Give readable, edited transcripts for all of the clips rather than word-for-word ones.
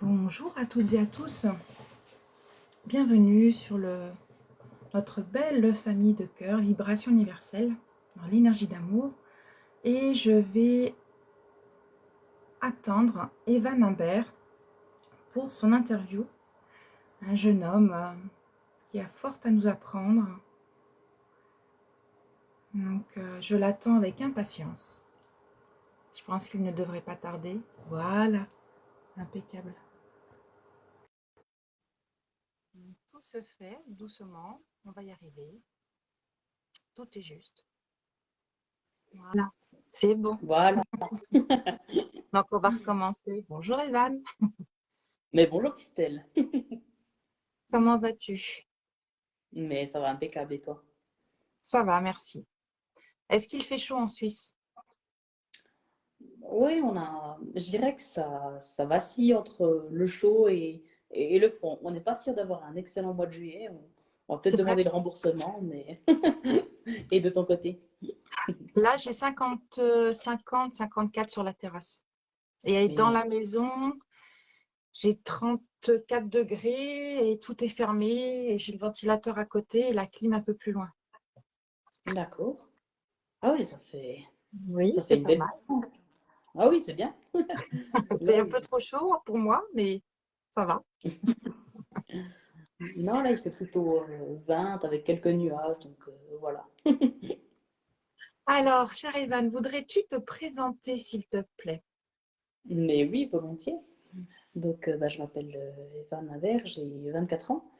Bonjour à toutes et à tous, bienvenue sur notre belle famille de cœur, vibration universelle, dans l'énergie d'amour. Et je vais attendre Evan Imbert pour son interview, un jeune homme qui a fort à nous apprendre. Donc je l'attends avec impatience. Je pense qu'il ne devrait pas tarder. Voilà, impeccable. Tout se fait doucement, on va y arriver. Tout est juste. Voilà, c'est bon. Voilà. Donc on va recommencer. Bonjour Evan, Mais bonjour Christelle. comment vas-tu? Mais ça va impeccable et toi? Ça va, merci. Est-ce qu'il fait chaud en Suisse? Oui, je dirais que ça vacille entre le chaud et le froid. On n'est pas sûr d'avoir un excellent mois de juillet. On va peut-être C'est vrai. demander le remboursement, mais et de ton côté? Là, j'ai 54 sur la terrasse. Et dans Mais la maison, j'ai 34 degrés et tout est fermé et j'ai le ventilateur à côté et la clim un peu plus loin. d'accord. Ah oui, Oui, ça fait c'est une pas belle mal. différence. Ah oui, c'est bien. C'est Là, un peu trop chaud pour moi, mais ça va. non, là, il fait plutôt 20 avec quelques nuages, donc voilà. Alors, cher Evan, voudrais-tu te présenter, s'il te plaît? Mais oui, volontiers. Donc, je m'appelle Eva Naver, j'ai 24 ans.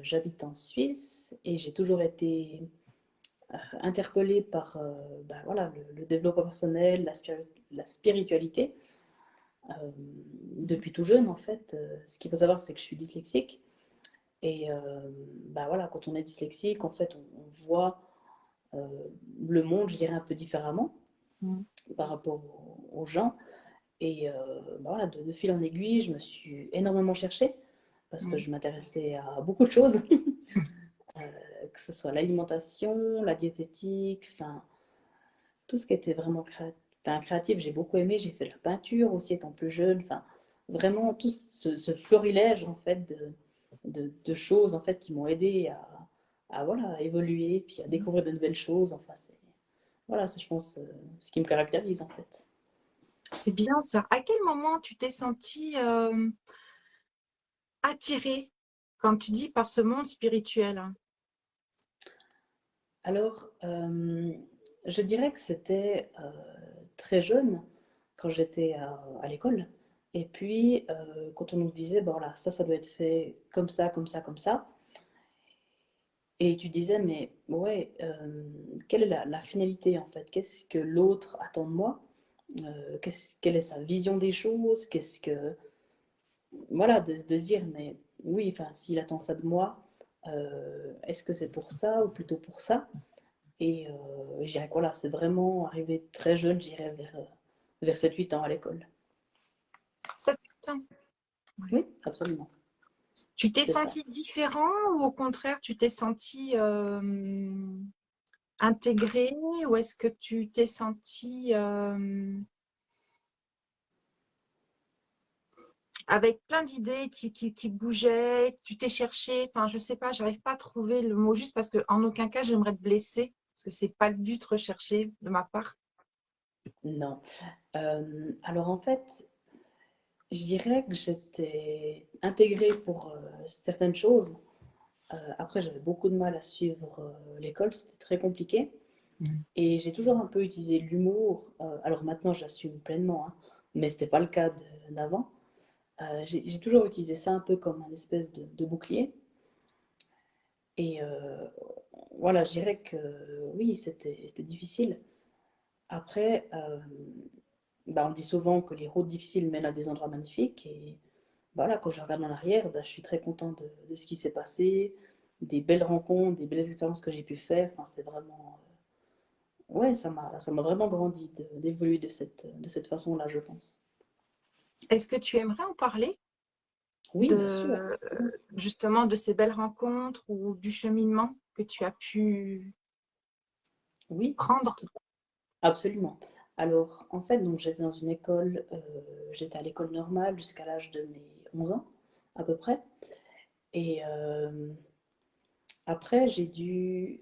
J'habite en Suisse et j'ai toujours été interpellée par voilà, le développement personnel, la spiritualité. Euh, Depuis tout jeune, en fait, ce qu'il faut savoir, c'est que je suis dyslexique. Et voilà, quand on est dyslexique, en fait, on voit euh, le monde, je dirais, un peu différemment Mm. par rapport aux gens. Et voilà, de fil en aiguille, je me suis énormément cherchée parce que Mm. je m'intéressais à beaucoup de choses, que ce soit l'alimentation, la diététique, enfin, tout ce qui était vraiment créatif, j'ai beaucoup aimé. J'ai fait de la peinture aussi étant plus jeune, enfin, vraiment tout ce florilège en fait de choses en fait qui m'ont aidé voilà, à évoluer, puis à découvrir de nouvelles choses. Enfin, voilà, c'est je pense ce qui me caractérise en fait. C'est bien ça. À quel moment tu t'es sentie attirée, quand tu dis par ce monde spirituel? Alors, je dirais que c'était très jeune, quand j'étais à l'école. Et puis, quand on nous disait, bon là, ça doit être fait comme ça, comme ça, comme ça. Et tu disais, mais ouais, quelle est la finalité en fait? Qu'est-ce que l'autre attend de moi? Quelle est sa vision des choses? Qu'est-ce que. Voilà, de se dire, mais oui, enfin, s'il attend ça de moi, est-ce que c'est pour ça ou plutôt pour ça? Et je dirais que voilà, c'est vraiment arrivé très jeune, je dirais vers 7-8 ans à l'école. Ça, putain. Ouais. Oui, absolument, Tu t'es c'est ça. sentie différent ou au contraire, tu t'es sentie intégrée ou est-ce que tu t'es sentie avec plein d'idées qui bougeaient, tu t'es cherché, enfin, je sais pas, j'arrive pas à trouver le mot juste parce que en aucun cas, j'aimerais te blesser parce que c'est pas le but recherché de ma part. Non. Alors en fait, je dirais que j'étais intégrée pour certaines choses. Après, j'avais beaucoup de mal à suivre l'école, c'était très compliqué. Mhm. Et j'ai toujours un peu utilisé l'humour. Alors maintenant, j'assume pleinement, hein, mais c'était pas le cas d'avant. J'ai toujours utilisé ça un peu comme un espèce de bouclier. Et voilà, je dirais que oui, c'était difficile. Après, on dit souvent que les routes difficiles mènent à des endroits magnifiques. Et voilà, quand je regarde en arrière, je suis très contente de ce qui s'est passé, des belles rencontres, des belles expériences que j'ai pu faire. Enfin, c'est vraiment. Ouais, ça m'a vraiment grandi d'évoluer de cette façon-là, je pense. Est-ce que tu aimerais en parler Oui, bien sûr. de justement de ces belles rencontres ou du cheminement que tu as pu Oui, prendre? tout- absolument. Alors, en fait, donc j'étais dans une école, j'étais à l'école normale jusqu'à l'âge de mes 11 ans, à peu près. Et après, j'ai dû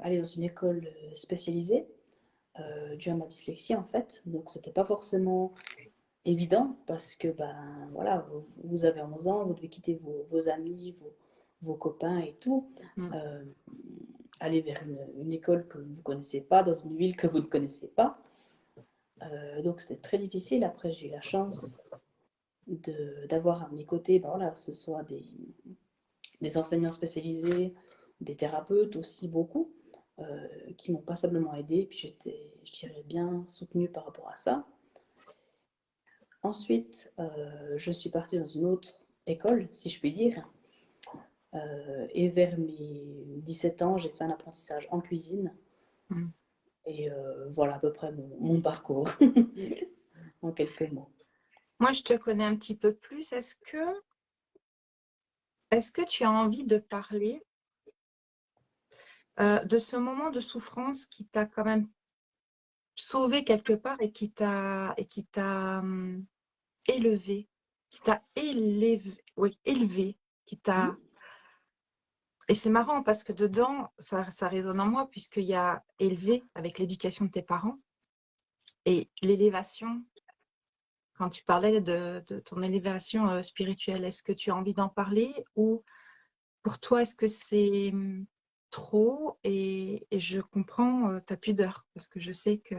aller dans une école spécialisée, due à ma dyslexie, en fait. Donc, c'était pas forcément évident parce que, ben, voilà, vous avez 11 ans, vous devez quitter vos amis, vos copains et tout. Mm. euh, Aller vers une école que vous ne connaissez pas, dans une ville que vous ne connaissez pas. Donc c'était très difficile. Après, j'ai eu la chance d'avoir à mes côtés, ben voilà, que ce soit des enseignants spécialisés, des thérapeutes aussi beaucoup, qui m'ont passablement aidé. Puis j'étais, je dirais, bien soutenue par rapport à ça. Ensuite, je suis partie dans une autre école, si je puis dire. Et vers mes 17 ans, j'ai fait un apprentissage en cuisine. Mm. Et voilà à peu près mon parcours, en quelques mots. Moi, je te connais un petit peu plus. Est-ce que tu as envie de parler de ce moment de souffrance qui t'a quand même sauvé quelque part et qui t'a élevé, qui t'a élevé, oui, élevé, qui t'a... Et c'est marrant parce que dedans, ça résonne en moi puisqu'il y a élevé avec l'éducation de tes parents et l'élévation. Quand tu parlais de ton élévation spirituelle, est-ce que tu as envie d'en parler ou pour toi, est-ce que c'est trop et je comprends ta pudeur parce que je sais que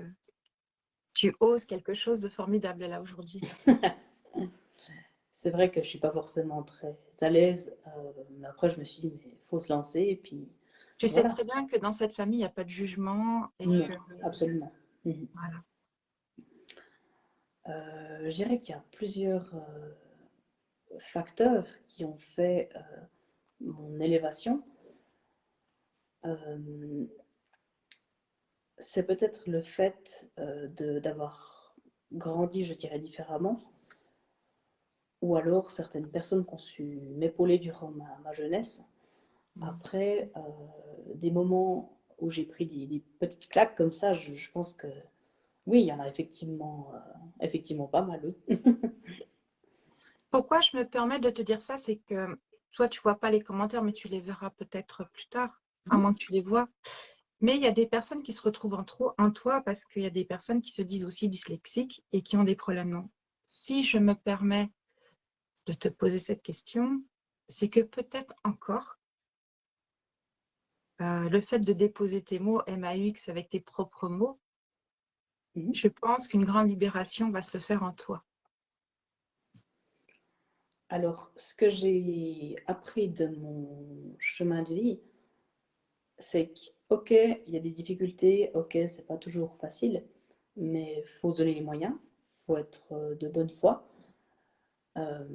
tu oses quelque chose de formidable là aujourd'hui. C'est vrai que je suis pas forcément très à l'aise, mais après je me suis dit, mais il faut se lancer, et puis Tu sais voilà. très bien que dans cette famille, il n'y a pas de jugement et Non, que absolument. Mhm. voilà. Je dirais qu'il y a plusieurs facteurs qui ont fait mon élévation. Euh, c'est peut-être le fait d'avoir grandi, je dirais, différemment, ou alors certaines personnes qui ont su m'épauler durant ma jeunesse. Mm. Après, des moments où j'ai pris des petites claques comme ça, je pense que oui, il y en a effectivement, effectivement pas mal, oui. Pourquoi je me permets de te dire ça, c'est que toi, tu vois pas les commentaires, mais tu les verras peut-être plus tard, à moins que tu les vois. Mais il y a des personnes qui se retrouvent en toi parce qu'il y a des personnes qui se disent aussi dyslexiques et qui ont des problèmes. Non. Si je me permets de te poser cette question, c'est que peut-être encore le fait de déposer tes mots MAUX avec tes propres mots, Mhm. je pense qu'une grande libération va se faire en toi. Alors, ce que j'ai appris de mon chemin de vie, c'est que, ok, il y a des difficultés, ok, c'est pas toujours facile, mais il faut se donner les moyens, il faut être de bonne foi. Euh,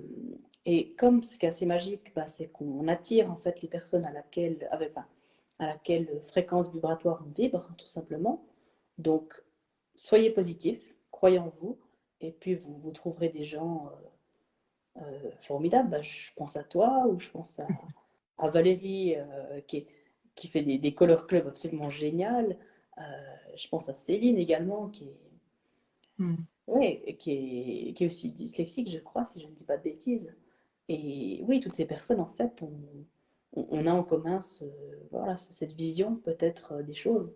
et comme ce qui est assez magique, bah, c'est qu'on attire en fait les personnes à laquelle fréquence vibratoire on vibre, tout simplement. Donc, soyez positif, croyez en vous, et puis vous trouverez des gens formidables. Bah, je pense à toi, ou je pense à Valérie qui fait des color clubs absolument génial. Euh, je pense à Céline également, Mm. ouais, qui est aussi dyslexique, je crois, si je ne dis pas de bêtises. Et oui, toutes ces personnes, en fait, on a en commun voilà, cette vision peut-être des choses.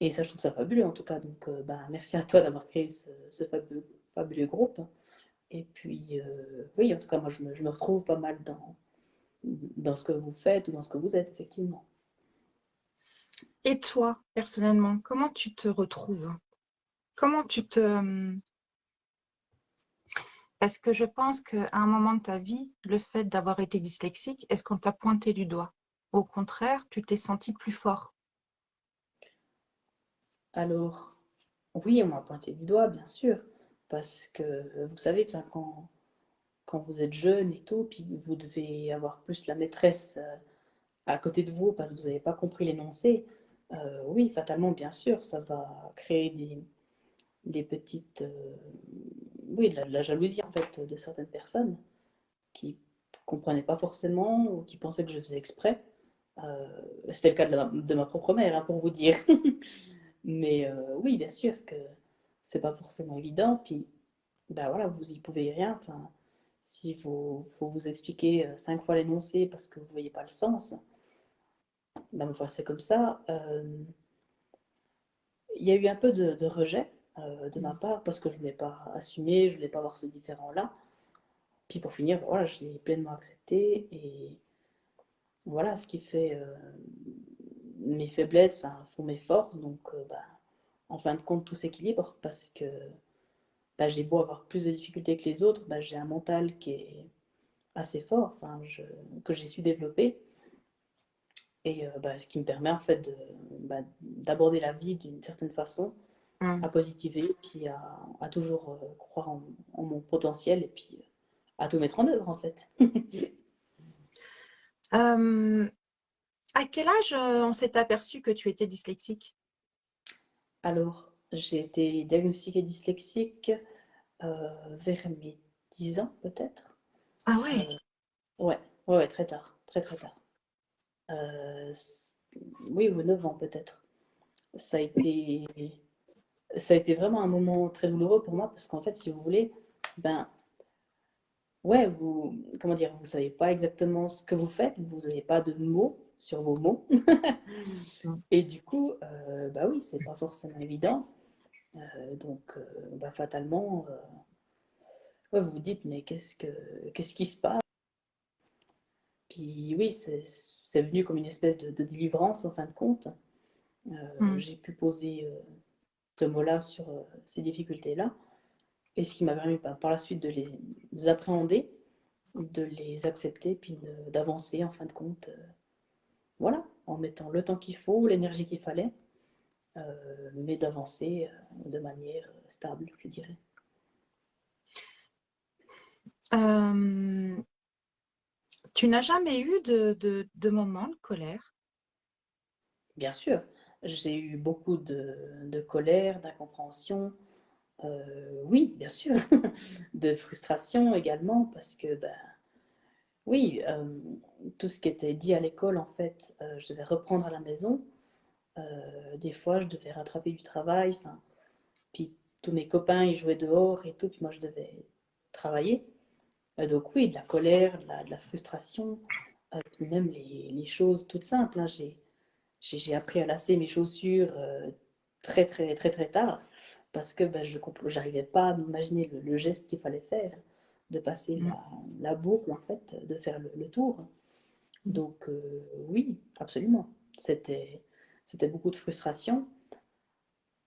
Et ça, je trouve ça fabuleux en tout cas. Donc, bah, merci à toi d'avoir créé ce fabuleux groupe. Et puis, oui, en tout cas, moi, je me retrouve pas mal dans ce que vous faites ou dans ce que vous êtes, effectivement. Et toi, personnellement, comment tu te retrouves? Comment tu te... Parce que je pense qu'à un moment de ta vie, le fait d'avoir été dyslexique, est-ce qu'on t'a pointé du doigt? Au contraire, tu t'es senti plus fort. Alors, oui, on m'a pointé du doigt, bien sûr, parce que vous savez, enfin, quand vous êtes jeune et tout, puis vous devez avoir plus la maîtresse à côté de vous parce que vous n'avez pas compris l'énoncé, oui, fatalement, bien sûr, ça va créer des petites... oui, de la jalousie, en fait, de certaines personnes qui ne comprenaient pas forcément ou qui pensaient que je faisais exprès. C'était le cas de ma propre mère, hein, pour vous dire. Mais oui, bien sûr que c'est pas forcément évident. Puis, ben voilà, vous y pouvez rien. Enfin, si faut vous expliquer 5 fois l'énoncé parce que vous voyez pas le sens, ben, ma c'est comme ça. Il y a eu un peu de rejet de ma Mm. part parce que je voulais pas assumer, je voulais pas voir ce différent-là. Puis pour finir, ben voilà, je l'ai pleinement accepté et voilà, ce qui fait mes faiblesses, enfin, font mes forces. Donc, bah, en fin de compte, tout s'équilibre parce que bah, j'ai beau avoir plus de difficultés que les autres, bah, j'ai un mental qui est assez fort, enfin, que j'ai su développer et bah, ce qui me permet en fait bah, d'aborder la vie d'une certaine façon, à Mm. positiver, puis à toujours croire en mon potentiel et puis à tout mettre en œuvre en fait. Euh, à quel âge on s'est aperçu que tu étais dyslexique? Alors, j'ai été diagnostiquée dyslexique vers mes 10 ans peut-être. Ah ouais. Euh, ouais, ouais, ouais, très tard, très très tard. Euh, c- oui, ou 9 ans peut-être. Ça a été, ça a été vraiment un moment très douloureux pour moi parce qu'en fait, si vous voulez, ben ouais, comment dire, vous savez pas exactement ce que vous faites, vous n'avez pas de mots sur vos mots. Mm. Et du coup, bah oui, c'est pas forcément évident. Donc, bah, fatalement, ouais, vous vous dites, mais qu'est-ce qui se passe? Puis oui, c'est venu comme une espèce de délivrance en fin de compte. Mm. J'ai pu poser ce mot-là sur ces difficultés-là. Et ce qui m'a permis par la suite de les appréhender, de les accepter, puis d'avancer en fin de compte. Voilà, en mettant le temps qu'il faut, l'énergie qu'il fallait, mais d'avancer de manière stable, je dirais. Euh, tu n'as jamais eu de moments de colère? Bien sûr, j'ai eu beaucoup de colère, d'incompréhension, oui, bien sûr, de frustration également, parce que, ben, oui, tout ce qui était dit à l'école, en fait, je devais reprendre à la maison. Des fois, je devais rattraper du travail, enfin, puis tous mes copains, ils jouaient dehors et tout, puis moi, je devais travailler. Donc oui, de la colère, de la frustration, puis même les choses toutes simples, hein. J'ai appris à lasser mes chaussures très, très, très, très tard parce que ben, je n'arrivais pas à m'imaginer le geste qu'il fallait faire, de passer Mm. la boucle, en fait, de faire le tour. Donc oui, absolument. C'était beaucoup de frustration.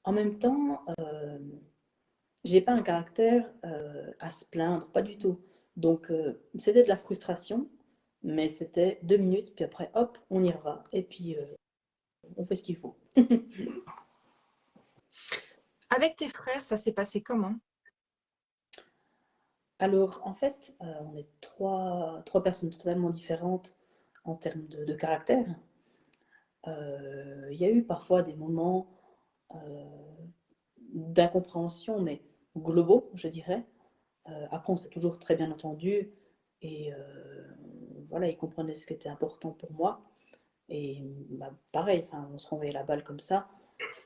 En même temps, j'ai pas un caractère à se plaindre, pas du tout. Donc c'était de la frustration, mais c'était 2 minutes, puis après, hop, on y va. Et puis on fait ce qu'il faut. Avec tes frères, ça s'est passé comment? Alors, en fait, on est trois personnes totalement différentes en termes de caractère. Il y a eu parfois des moments euh, d'incompréhension, mais globaux, je dirais. Après, on s'est toujours très bien entendu et voilà, ils comprenaient ce qui était important pour moi. Et bah, pareil, enfin, on se renvoyait la balle comme ça.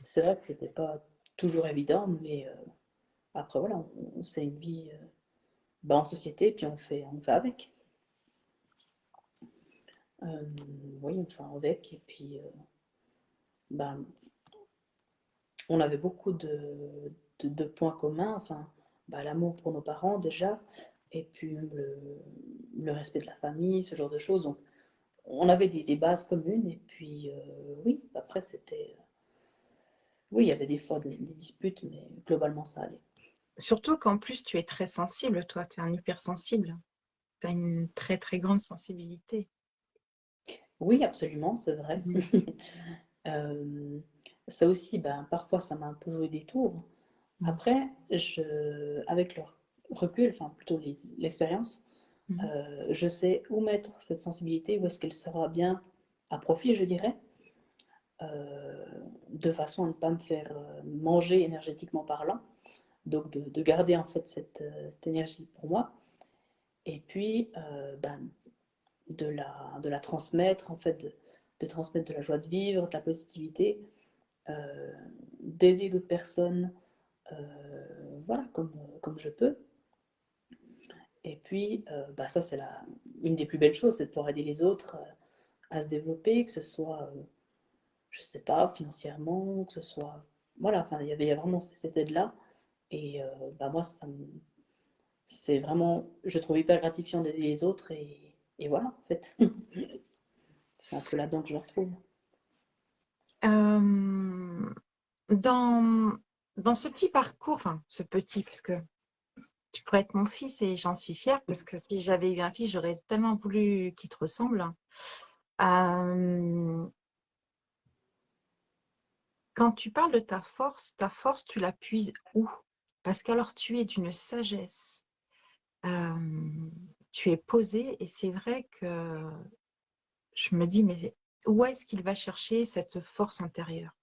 C'est vrai que c'était pas toujours évident, mais après, voilà, c'est une vie bah, en société, puis on fait avec. Euh, oui, enfin avec. Et puis, ben, on avait beaucoup de points communs. Enfin, bah, l'amour pour nos parents déjà, et puis le respect de la famille, ce genre de choses. Donc, on avait des bases communes. Et puis, oui, après, c'était. Oui, il y avait des fois des disputes, mais globalement, ça allait. Surtout qu'en plus, tu es très sensible, toi, tu es un hypersensible. Tu as une très, très grande sensibilité. Oui, absolument, c'est vrai. Mm. Euh, ça aussi, ben, parfois, ça m'a un peu joué des tours. Mm. Après, avec le recul, enfin plutôt l'expérience, Mm. je sais où mettre cette sensibilité, où est-ce qu'elle sera bien à profit, je dirais, euh, de façon à ne pas me faire manger énergétiquement parlant, donc de garder en fait cette énergie pour moi, et puis ben, de la transmettre, en fait, de transmettre de la joie de vivre, de la positivité, d'aider d'autres personnes voilà, comme je peux. Et puis, ça, c'est une des plus belles choses, c'est de pouvoir aider les autres à se développer, que ce soit, je sais pas, financièrement, que ce soit... Voilà, enfin, il y a vraiment cette aide-là. Et moi, c'est vraiment, je trouve hyper gratifiant d'aider les autres. Et voilà, en fait. C'est un peu là-dedans que je me retrouve. Euh, dans, dans ce petit parcours, enfin, ce petit, parce que tu pourrais être mon fils et j'en suis fière, parce que si j'avais eu un fils, j'aurais tellement voulu qu'il te ressemble. Euh, Quand tu parles de ta force, tu la puises où? Parce qu'alors tu es d'une sagesse, euh, tu es posé et c'est vrai que je me dis, mais où est-ce qu'il va chercher cette force intérieure?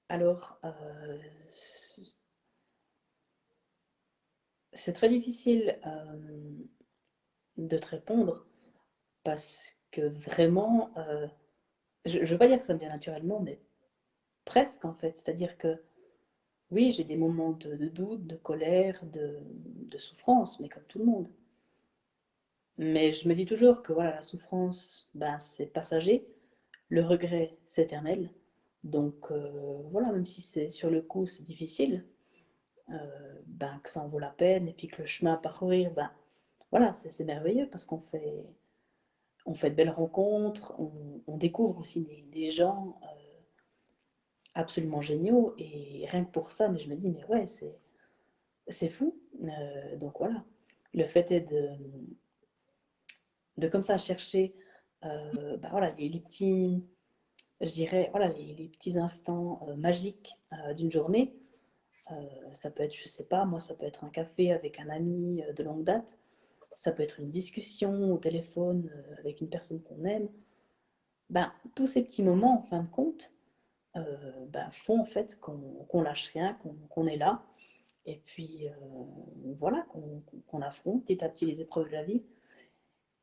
Alors, c'est très difficile de te répondre parce que vraiment, je ne veux pas dire que ça me vient naturellement, mais presque en fait. C'est-à-dire que oui, j'ai des moments de doute, de colère, de souffrance, mais comme tout le monde. Mais je me dis toujours que voilà, la souffrance, c'est passager, le regret, c'est éternel. Donc voilà, même si c'est sur le coup, c'est difficile, que ça en vaut la peine et puis que le chemin à parcourir, voilà, c'est merveilleux parce on fait de belles rencontres, on découvre aussi des gens absolument géniaux et rien que pour ça, mais je me dis, mais ouais, c'est fou. Donc voilà, le fait est de comme ça chercher voilà, les petits, je dirais, voilà, les petits instants magiques d'une journée. Ça peut être, je sais pas, moi, ça peut être un café avec un ami de longue date. Ça peut être une discussion au téléphone avec une personne qu'on aime. Tous ces petits moments, en fin de compte, font en fait qu'on lâche rien, qu'on est là. Et puis, voilà, qu'on affronte petit à petit les épreuves de la vie.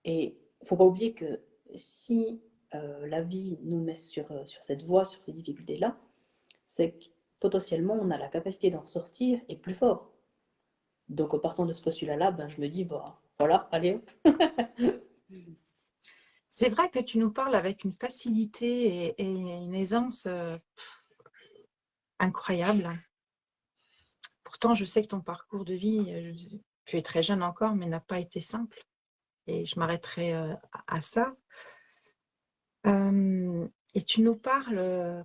Et il ne faut pas oublier que si la vie nous met sur cette voie, sur ces difficultés-là, c'est que potentiellement on a la capacité d'en ressortir et plus fort. Donc en partant de ce postulat-là, je me dis, voilà, allez hop. C'est vrai que tu nous parles avec une facilité et une aisance incroyable. Pourtant, je sais que ton parcours de vie, tu es très jeune encore, mais n'a pas été simple. Et je m'arrêterai à ça. Et tu nous parles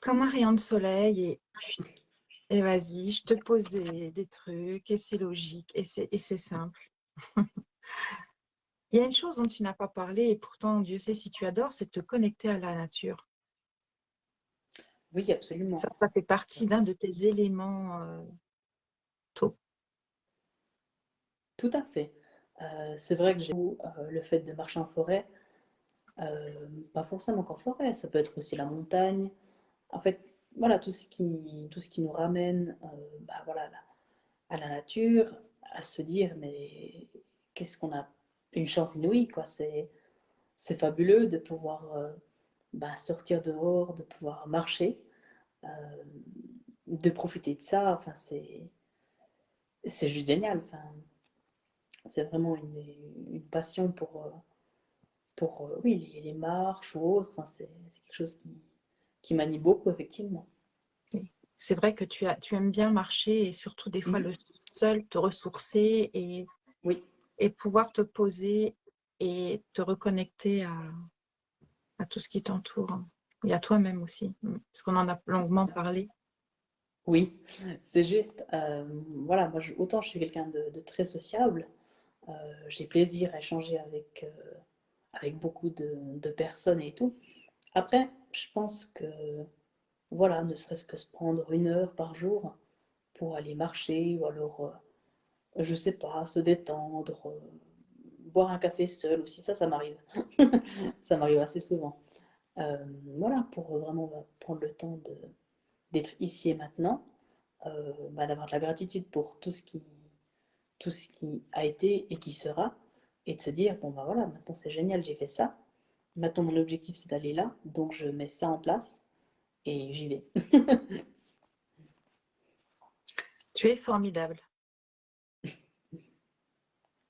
comme un rayon de soleil et vas-y, je te pose des trucs et c'est logique et c'est simple. Il y a une chose dont tu n'as pas parlé et pourtant Dieu sait si tu adores, c'est de te connecter à la nature. Oui, absolument. Ça fait partie d'un de tes éléments tôt. Tout à fait. C'est vrai que j'ai le fait de marcher en forêt, pas forcément qu'en forêt, ça peut être aussi la montagne. En fait, voilà, tout ce qui nous ramène voilà, à la nature, à se dire, mais qu'est-ce qu'on a une chance inouïe, quoi. C'est fabuleux de pouvoir sortir dehors, de pouvoir marcher, euh, de profiter de ça. Enfin, c'est juste génial. Enfin, c'est vraiment une passion pour oui, les marches ou autres. Enfin, c'est quelque chose qui manie beaucoup, effectivement. C'est vrai que tu aimes bien marcher et surtout des fois Mhm. le seul, te ressourcer Oui, et pouvoir te poser et te reconnecter à tout ce qui t'entoure et à toi-même aussi, parce qu'on en a longuement parlé. oui, c'est juste, voilà, moi, autant je suis quelqu'un de très sociable, euh, j'ai plaisir à échanger avec beaucoup de personnes et tout. Après, je pense que, voilà, ne serait-ce que se prendre 1 heure par jour pour aller marcher ou alors, je sais pas, se détendre, boire un café seul aussi, ça m'arrive. Ça m'arrive assez souvent. Euh, voilà, pour vraiment prendre le temps d'être ici et maintenant, d'avoir de la gratitude pour tout ce qui a été et qui sera, et de se dire, bon voilà, maintenant c'est génial, j'ai fait ça. Maintenant mon objectif c'est d'aller là, donc je mets ça en place et j'y vais. Tu es formidable.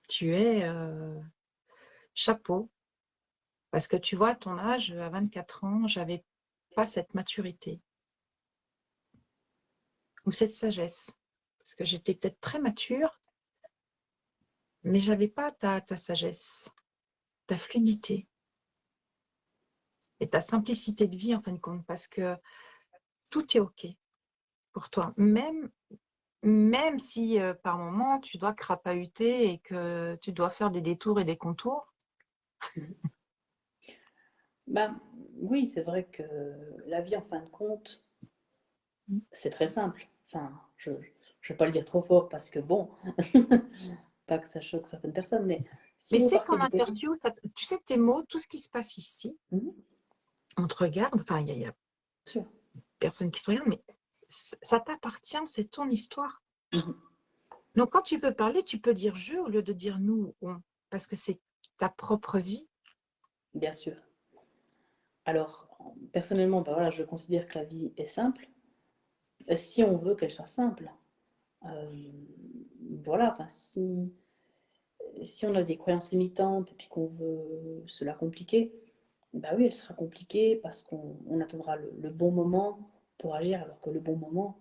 Tu es chapeau. Parce que tu vois, à ton âge, à 24 ans, j'avais pas cette maturité ou cette sagesse. Parce que j'étais peut-être très mature, mais j'avais pas ta sagesse, ta fluidité et ta simplicité de vie, en fin de compte, parce que tout est OK pour toi. Même si par moment, tu dois crapahuter et que tu dois faire des détours et des contours. Bah, oui, c'est vrai que la vie, en fin de compte, c'est très simple. Enfin, je ne vais pas le dire trop fort parce que bon, pas que ça choque certaines personnes, mais si Mais vous c'est partez qu'en du postulat, interview, tu sais, tes mots, tout ce qui se passe ici, on te regarde, enfin, il y a sûr. personne qui te regarde, mais ça t'appartient, c'est ton histoire. Mhm. Donc, quand tu peux parler, tu peux dire je au lieu de dire nous, on, parce que c'est ta propre vie. Bien sûr. Alors, personnellement, bah voilà, je considère que la vie est simple, si on veut qu'elle soit simple. Euh, voilà, enfin, si on a des croyances limitantes et puis qu'on veut se la compliquer, bah oui, elle sera compliquée parce qu'on attendra le bon moment pour agir, alors que le bon moment,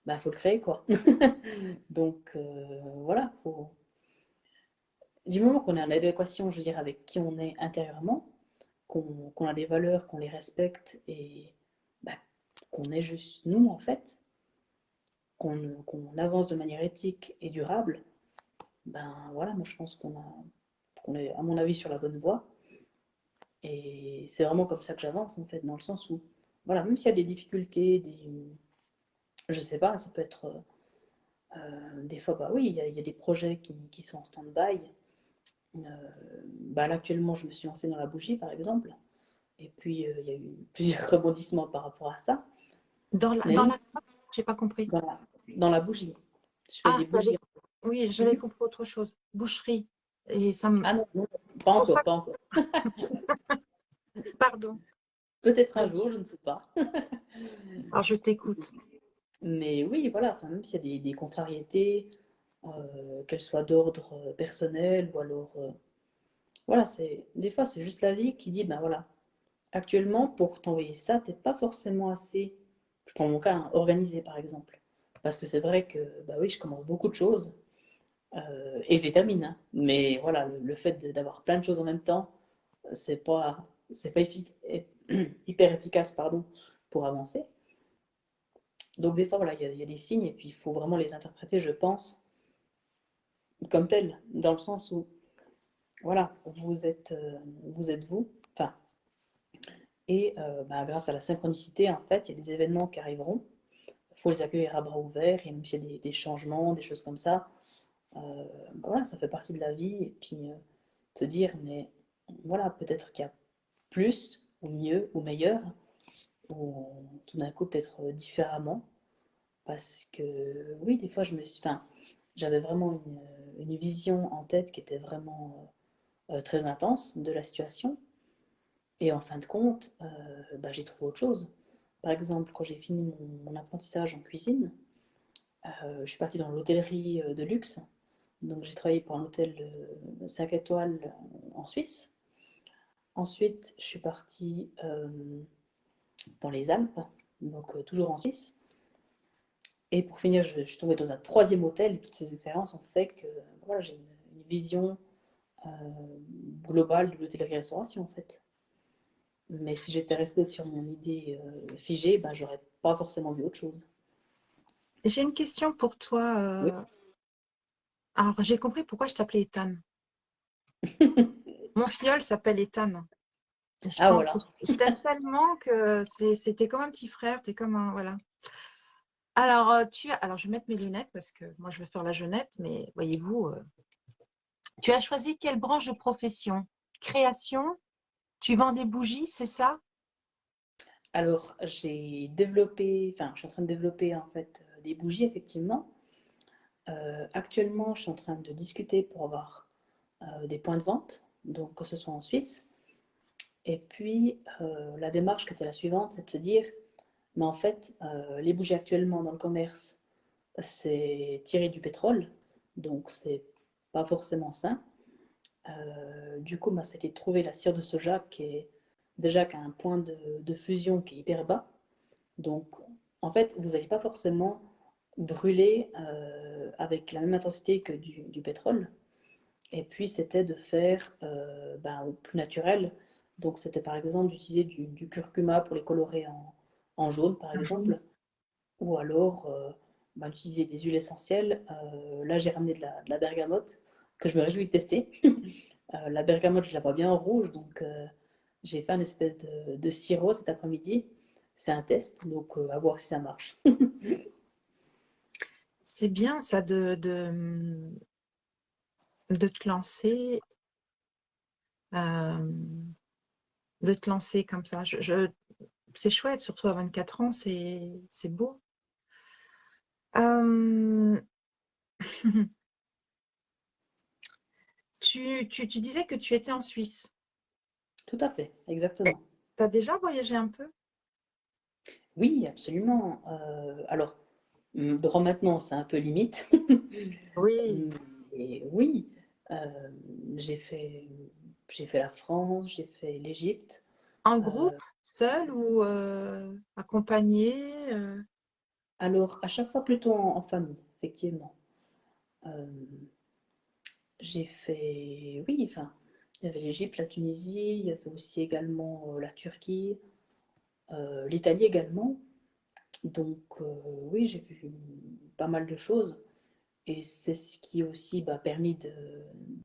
bah faut le créer, quoi. Donc, voilà, du moment qu'on est en adéquation, je veux dire, avec qui on est intérieurement, qu'on a des valeurs, qu'on les respecte et bah, qu'on est juste nous, en fait, qu'on avance de manière éthique et durable, ben voilà, moi je pense qu'on est, à mon avis, sur la bonne voie. Et c'est vraiment comme ça que j'avance, en fait, dans le sens où, voilà, même s'il y a des difficultés, je sais pas, ça peut être, des fois, bah oui, il y a des projets qui sont en stand-by. Euh, bah là, actuellement, je me suis lancée dans la bougie, par exemple. Et puis, il y a eu plusieurs rebondissements par rapport à ça. Mais Dans oui, la j'ai pas compris. dans la bougie. Je fais Ah, des bougies. oui, j'avais Mhm. compris autre chose. Boucherie. Et ça me. Ah non, non, pas Pour encore, ça pas encore. pardon. Peut-être un Vas-y. jour, je ne sais pas. Alors, je t'écoute. Mais oui, voilà, enfin, même s'il y a des contrariétés, qu'elles soient d'ordre personnel ou alors, voilà, des fois, c'est juste la vie qui dit, ben voilà, actuellement, pour t'envoyer ça, t'es pas forcément assez, je prends mon cas, hein, organisé par exemple. Parce que c'est vrai que, bah oui, je commence beaucoup de choses et je les termine, hein. Mais voilà, le fait d'avoir plein de choses en même temps, c'est pas hyper efficace, pardon, pour avancer. Donc des fois, voilà, il y a des signes et puis il faut vraiment les interpréter, je pense, comme tels, dans le sens où, voilà, vous êtes vous, enfin, et bah, grâce à la synchronicité, en fait, il y a des événements qui arriveront. Il faut les accueillir à bras ouverts, et même s'il y a des changements, des choses comme ça, bah voilà, ça fait partie de la vie. Et puis, te dire, mais voilà, peut-être qu'il y a plus, ou mieux, ou meilleur, ou tout d'un coup, peut-être différemment. Parce que, oui, des fois, enfin, j'avais vraiment une vision en tête qui était vraiment très intense de la situation. Et en fin de compte, bah, j'ai trouvé autre chose. Par exemple, quand j'ai fini mon apprentissage en cuisine, je suis partie dans l'hôtellerie de luxe. Donc j'ai travaillé pour un hôtel 5 étoiles en Suisse. Ensuite, je suis partie dans les Alpes, donc toujours en Suisse. Et pour finir, je suis tombée dans un troisième hôtel. Et toutes ces expériences ont fait que voilà, j'ai une vision euh, globale de l'hôtellerie-restauration en fait. Mais si j'étais restée sur mon idée figée, ben, j'aurais pas forcément vu autre chose. J'ai une question pour toi. Oui. Alors, j'ai compris pourquoi je t'appelais Ethan. Mon filleul s'appelle Ethan. Et je Ah pense que voilà. je t'aime tellement que c'était comme un petit frère, t'es comme un. Voilà. Alors, alors, je vais mettre mes lunettes parce que moi, je vais faire la jeunette, mais voyez-vous, tu as choisi quelle branche de profession? Création? Tu vends des bougies, c'est ça? Alors j'ai développé, enfin je suis en train de développer en fait des bougies effectivement. Actuellement, je suis en train de discuter pour avoir des points de vente, donc que ce soit en Suisse. Et puis, la démarche qui était la suivante, c'est de se dire, mais en fait, les bougies actuellement dans le commerce, c'est tiré du pétrole, donc c'est pas forcément sain. Du coup, bah, c'était de trouver la cire de soja qui est déjà qui a un point de fusion qui est hyper bas. Donc, en fait, vous n'allez pas forcément brûler avec la même intensité que du pétrole. Et puis, c'était de faire ben, au plus naturel. Donc, c'était par exemple d'utiliser du curcuma pour les colorer en jaune, par jaune. exemple. Ou alors ben, d'utiliser des huiles essentielles. Là, j'ai ramené de la bergamote que je me réjouis de tester. La bergamote, je la vois bien en rouge, donc j'ai fait un espèce de sirop cet après-midi. C'est un test, donc à voir si ça marche. C'est bien ça de te lancer, euh, de te lancer comme ça. C'est chouette, surtout à 24 ans, c'est beau. Euh, tu disais que tu étais en Suisse. Tout à fait, exactement. Tu as déjà voyagé un peu? Oui, absolument. Alors, droit maintenant, c'est un peu limite. Oui. Et oui, euh, j'ai fait, j'ai fait la France, j'ai fait l'Égypte. En Euh, groupe, seul ou accompagné? alors, à chaque fois plutôt en famille, effectivement. Euh, j'ai fait, oui, enfin, il y avait l'Égypte, la Tunisie, il y avait aussi également la Turquie, l'Italie également. Donc, oui, j'ai vu pas mal de choses. Et c'est ce qui aussi bah, permis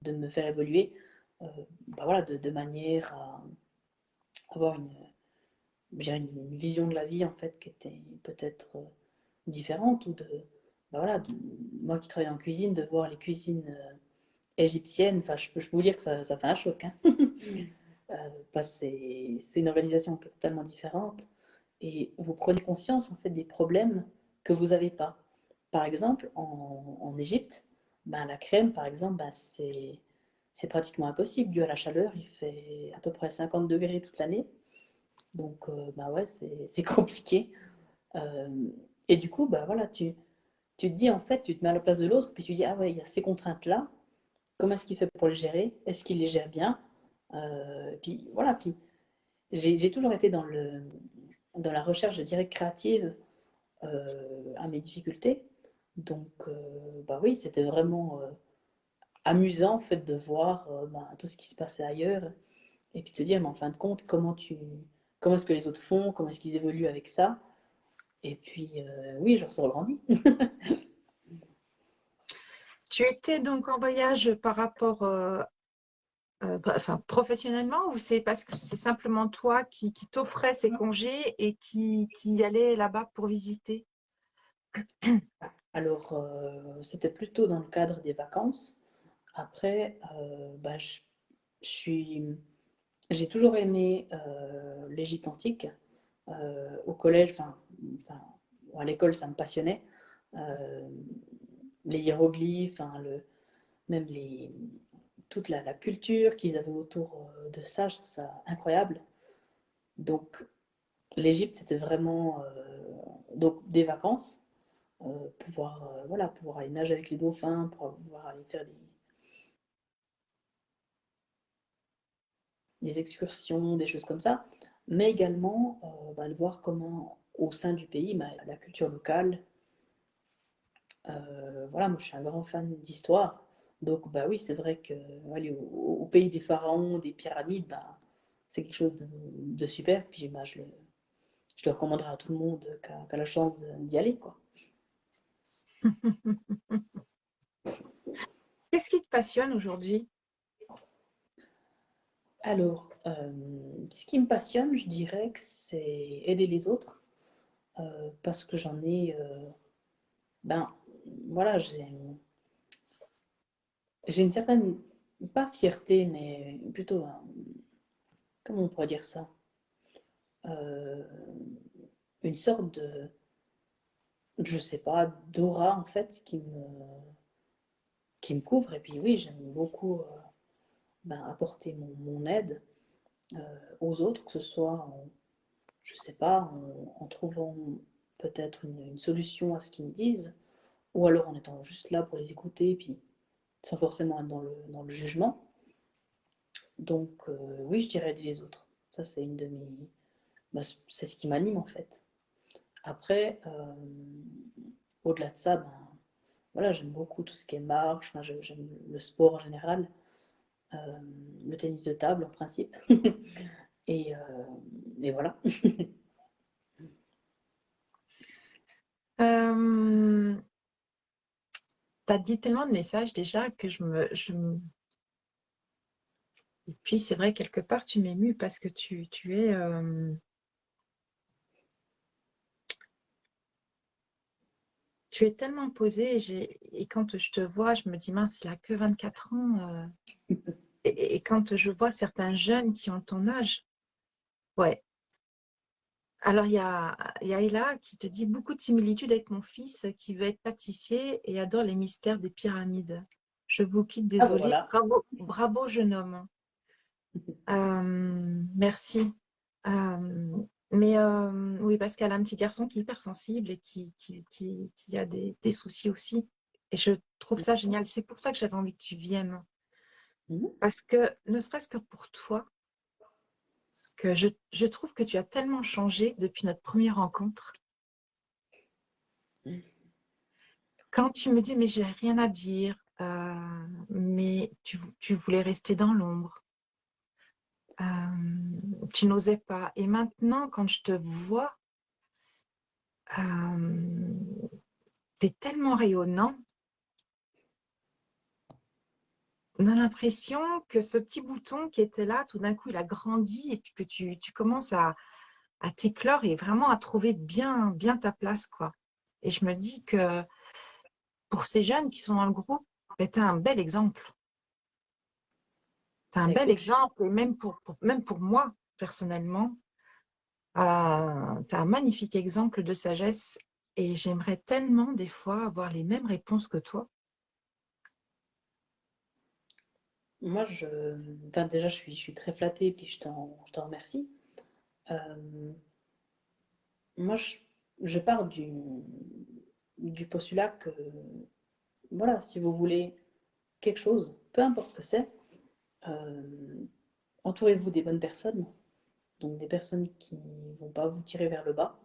de me faire évoluer euh, bah, voilà, de manière à avoir je dirais une vision de la vie en fait qui était peut-être différente ou bah, voilà, moi qui travaille en cuisine, de voir les cuisines égyptiennes, enfin je peux vous dire que ça fait un choc. Hein. C'est une organisation qui est totalement différente et vous prenez conscience en fait des problèmes que vous n'avez pas. Par exemple, en Égypte, ben, la crème, par exemple, ben, c'est pratiquement impossible dû à la chaleur. Il fait à peu près 50 degrés toute l'année. Donc, ben ouais, c'est compliqué. Euh, et du coup, ben voilà, tu te dis, en fait, tu te mets à la place de l'autre, puis tu dis, ah ouais, il y a ces contraintes-là. Comment est-ce qu'il fait pour les gérer? Est-ce qu'il les gère bien? Puis voilà, puis j'ai toujours été dans la recherche, je dirais, créative à mes difficultés. Donc, bah oui, c'était vraiment amusant en fait de voir bah, tout ce qui se passait ailleurs et puis de se dire, mais en fin de compte, comment est-ce que les autres font, comment est-ce qu'ils évoluent avec ça. Et puis, oui, je ressors grandi. Tu étais donc en voyage par rapport, enfin, professionnellement, ou c'est parce que c'est simplement toi qui t'offrais ces congés et qui allais là-bas pour visiter? Alors, c'était plutôt dans le cadre des vacances. Après, bah, je suis, j'ai toujours aimé l'Égypte antique. Au collège, enfin, à l'école, ça me passionnait. Euh, les hiéroglyphes, enfin, même toute la culture qu'ils avaient autour de ça, je trouve ça incroyable. Donc, l'Égypte, c'était vraiment donc, des vacances, voilà, pouvoir aller nager avec les dauphins, pouvoir aller faire des excursions, des choses comme ça, mais également bah, de voir comment, au sein du pays, bah, la culture locale. Voilà, moi je suis un grand fan d'histoire. Donc, bah oui, c'est vrai que aller au pays des pharaons, des pyramides, bah, c'est quelque chose de super. Puis bah, je le recommanderais à tout le monde qui a la chance d'y aller, quoi. Qu'est-ce qui te passionne aujourd'hui? Alors, ce qui me passionne, je dirais que c'est aider les autres, parce que j'en ai, ben, voilà, j'ai une certaine, pas fierté, mais plutôt, comment on pourrait dire ça? Euh, une sorte je sais pas, d'aura en fait qui me couvre. Et puis oui, j'aime beaucoup ben, apporter mon aide aux autres, que ce soit je sais pas, en trouvant peut-être une solution à ce qu'ils me disent, ou alors en étant juste là pour les écouter, puis sans forcément être dans le jugement. Donc oui, je dirais aider les autres. Ça, c'est une de mes... bah, c'est ce qui m'anime en fait. Après, au-delà de ça, ben, voilà, j'aime beaucoup tout ce qui est marche, enfin, j'aime le sport en général, euh, le tennis de table en principe. et, euh, et voilà. Euh, tu as dit tellement de messages déjà que Et puis, c'est vrai, quelque part, tu m'émus parce que tu es tellement posé. Et quand je te vois, je me dis, mince, il a que 24 ans. Et quand je vois certains jeunes qui ont ton âge, ouais. Alors, il y a Ella qui te dit beaucoup de similitudes avec mon fils qui veut être pâtissier et adore les mystères des pyramides. Je vous quitte, Ah ben désolée. voilà. Bravo, bravo, jeune homme. Merci. Euh, mais oui, parce qu'elle a un petit garçon qui est hypersensible et qui a des soucis aussi. Et je trouve ça génial. C'est pour ça que j'avais envie que tu viennes. Mhm. Parce que, ne serait-ce que pour toi, parce que je trouve que tu as tellement changé depuis notre première rencontre. Quand tu me dis, mais j'ai rien à dire, mais tu voulais rester dans l'ombre, tu n'osais pas. Et maintenant, quand je te vois, tu es tellement rayonnant. On a l'impression que ce petit bouton qui était là, tout d'un coup, il a grandi et puis que tu commences à t'éclore et vraiment à trouver bien, bien ta place, quoi. Et je me dis que pour ces jeunes qui sont dans le groupe, ben, tu as un bel exemple. Tu as un bel Écoute, exemple, et même pour moi, personnellement, tu as un magnifique exemple de sagesse et j'aimerais tellement des fois avoir les mêmes réponses que toi. moi, enfin, déjà, je suis très flattée, puis je t'en remercie. Euh, moi, je pars du postulat que, voilà, si vous voulez quelque chose, peu importe ce que c'est, euh, entourez-vous des bonnes personnes, donc des personnes qui vont pas vous tirer vers le bas,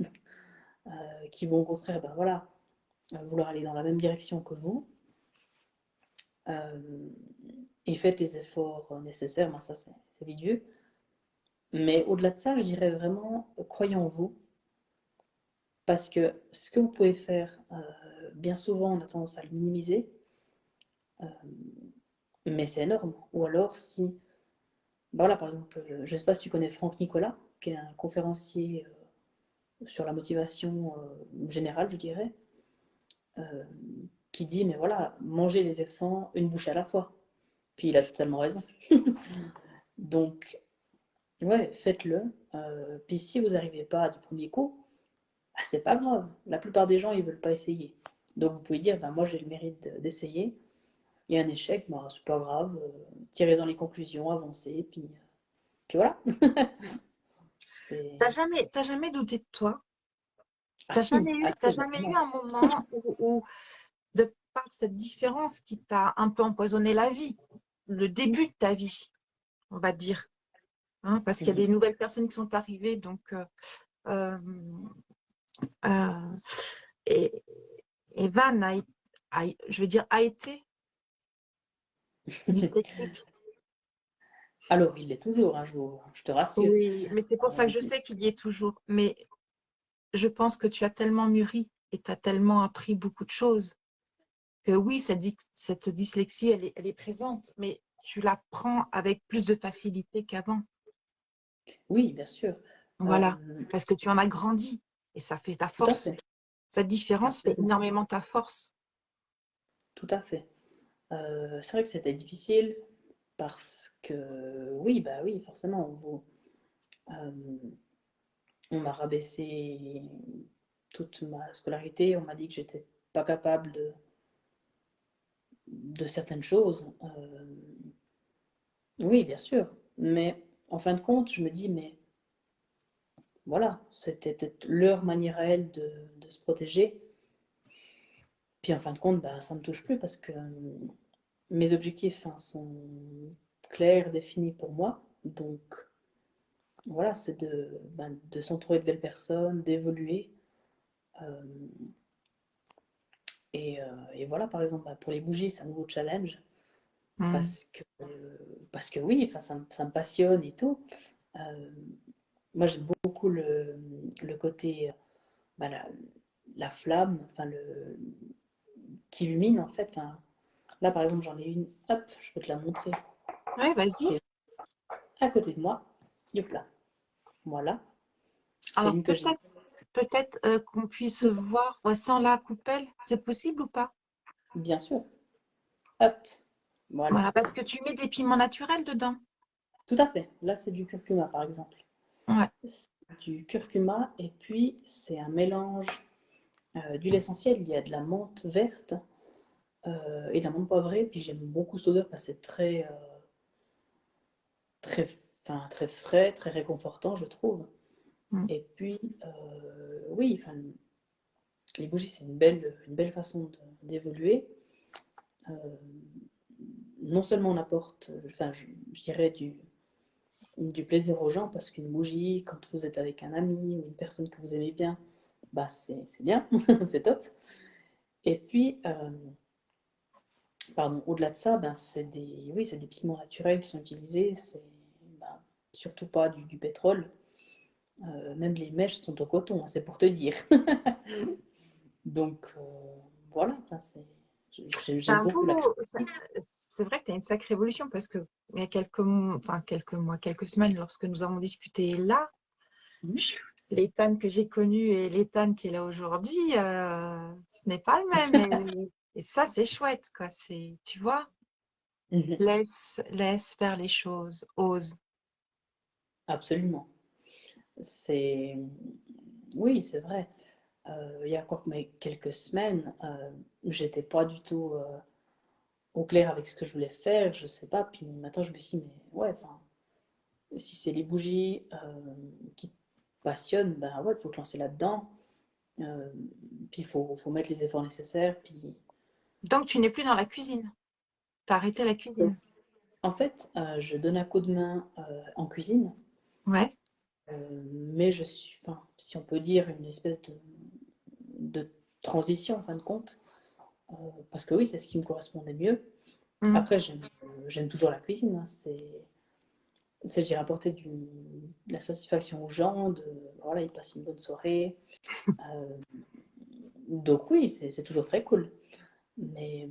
qui vont au contraire, ben voilà, vouloir aller dans la même direction que vous, euh, et faites les efforts nécessaires, ben ça c'est vite vu. Mais au-delà de ça, je dirais vraiment, croyez en vous, parce que ce que vous pouvez faire, bien souvent, on a tendance à le minimiser, euh, mais c'est énorme. Ou alors, si, ben voilà, par exemple, je ne sais pas si tu connais Franck Nicolas, qui est un conférencier sur la motivation générale, je dirais, euh, qui dit, mais voilà, manger l'éléphant une bouche à la fois. Puis il a totalement raison. Donc, ouais, faites-le. Puis si vous n'arrivez pas du premier coup, bah, c'est pas grave. La plupart des gens, ils veulent pas essayer. Donc vous pouvez dire, bah, moi j'ai le mérite d'essayer. Il y a un échec, bah, c'est pas grave. Tirez-en les conclusions, avancez, puis voilà. T'as C'est... jamais, t'as jamais douté de toi? Ah si, ah, T'as très jamais eu honnêtement. un moment où, de par cette différence qui t'a un peu empoisonné la vie, le début de ta vie, on va dire, hein, parce qu'il y a des Mhm. nouvelles personnes qui sont arrivées, donc euh, euh, et, et Van je veux dire, a été dyslexique. Alors, il est toujours, hein, je te rassure. Oui, mais c'est pour ça Euh, que je sais qu'il y est toujours. Mais je pense que tu as tellement mûri et tu as tellement appris beaucoup de choses que oui, cette dyslexie, elle est présente, mais tu la prends avec plus de facilité qu'avant. oui, bien sûr. Voilà, Euh, parce que tu en as grandi et ça fait ta tout à force. fait. Cette différence fait Absolument. énormément ta force. Tout à fait. C'est vrai que c'était difficile parce que, oui, bah oui, forcément, euh, on m'a rabaissé toute ma scolarité, on m'a dit que j'étais pas capable de certaines choses. Oui, bien sûr, mais en fin de compte, je me dis, mais voilà, c'était peut-être leur manière à elle de se protéger. Puis en fin de compte, bah, ça ne me touche plus parce que mes objectifs sont clairs, définis pour moi. Donc voilà, c'est de s'entourer de belles personnes, d'évoluer. Euh, et voilà, par exemple, bah, pour les bougies, c'est un nouveau challenge Hmm. parce que, parce que oui, enfin, ça me passionne et tout. Euh, Moi, j'aime beaucoup le côté, bah, la flamme, enfin, qui illumine en fait. Enfin, là, par exemple, j'en ai une, hop, je peux te la montrer, Ouais, qui vas-y. est à côté de moi. Hop là, voilà. C'est Alors une que j'ai. peut-être qu'on puisse voir ouais, sans la coupelle. C'est possible ou pas? Bien sûr. Hop, voilà. Voilà, parce que tu mets des piments naturels dedans. Tout à fait. Là, c'est du curcuma, par exemple. Ouais. C'est du curcuma et puis c'est un mélange d'huile essentielle. Il y a de la menthe verte et de la menthe poivrée. Puis j'aime beaucoup cette odeur parce que c'est très, enfin, très frais, très réconfortant, je trouve. Hmm. Et puis, oui, enfin, les bougies, c'est une belle façon d'évoluer. Euh, Non seulement on apporte, enfin, je dirais du plaisir aux gens, parce qu'une bougie, quand vous êtes avec un ami ou une personne que vous aimez bien, bah c'est bien, c'est top. Et puis, pardon, au-delà de ça, ben, oui, c'est des pigments naturels qui sont utilisés, c'est ben, surtout pas du pétrole. Même les mèches sont au coton, hein, c'est pour te dire. Donc voilà, enfin, j'aime beaucoup la J'avoue, création. c'est vrai que tu as une sacrée évolution parce que il y a quelques mois, quelques semaines, lorsque nous avons discuté là, Mhm. l'éthane que j'ai connu et l'éthane qui est là aujourd'hui, ce n'est pas le même. Et ça, c'est chouette, quoi. C'est, tu vois, Mhm. laisse faire les choses, ose. Absolument. C'est Oui, c'est vrai. Il y a encore mais quelques semaines, j'étais pas du tout au clair avec ce que je voulais faire, je sais pas. Puis maintenant, je me suis dit, mais ouais, enfin, si c'est les bougies qui te passionnent, ben ouais, il faut te lancer là-dedans. Euh, Puis faut mettre les efforts nécessaires. Puis Donc, tu n'es plus dans la cuisine. Tu as arrêté la euh, cuisine. en fait, je donne un coup de main en cuisine, Ouais. mais je suis, enfin, si on peut dire, une espèce de transition en fin de compte, parce que oui, c'est ce qui me correspondait mieux. Mhm. Après, j'aime toujours la cuisine, hein, c'est de apporter de la satisfaction aux gens, voilà, ils passent une bonne soirée. Euh, donc oui, c'est toujours très cool. Mais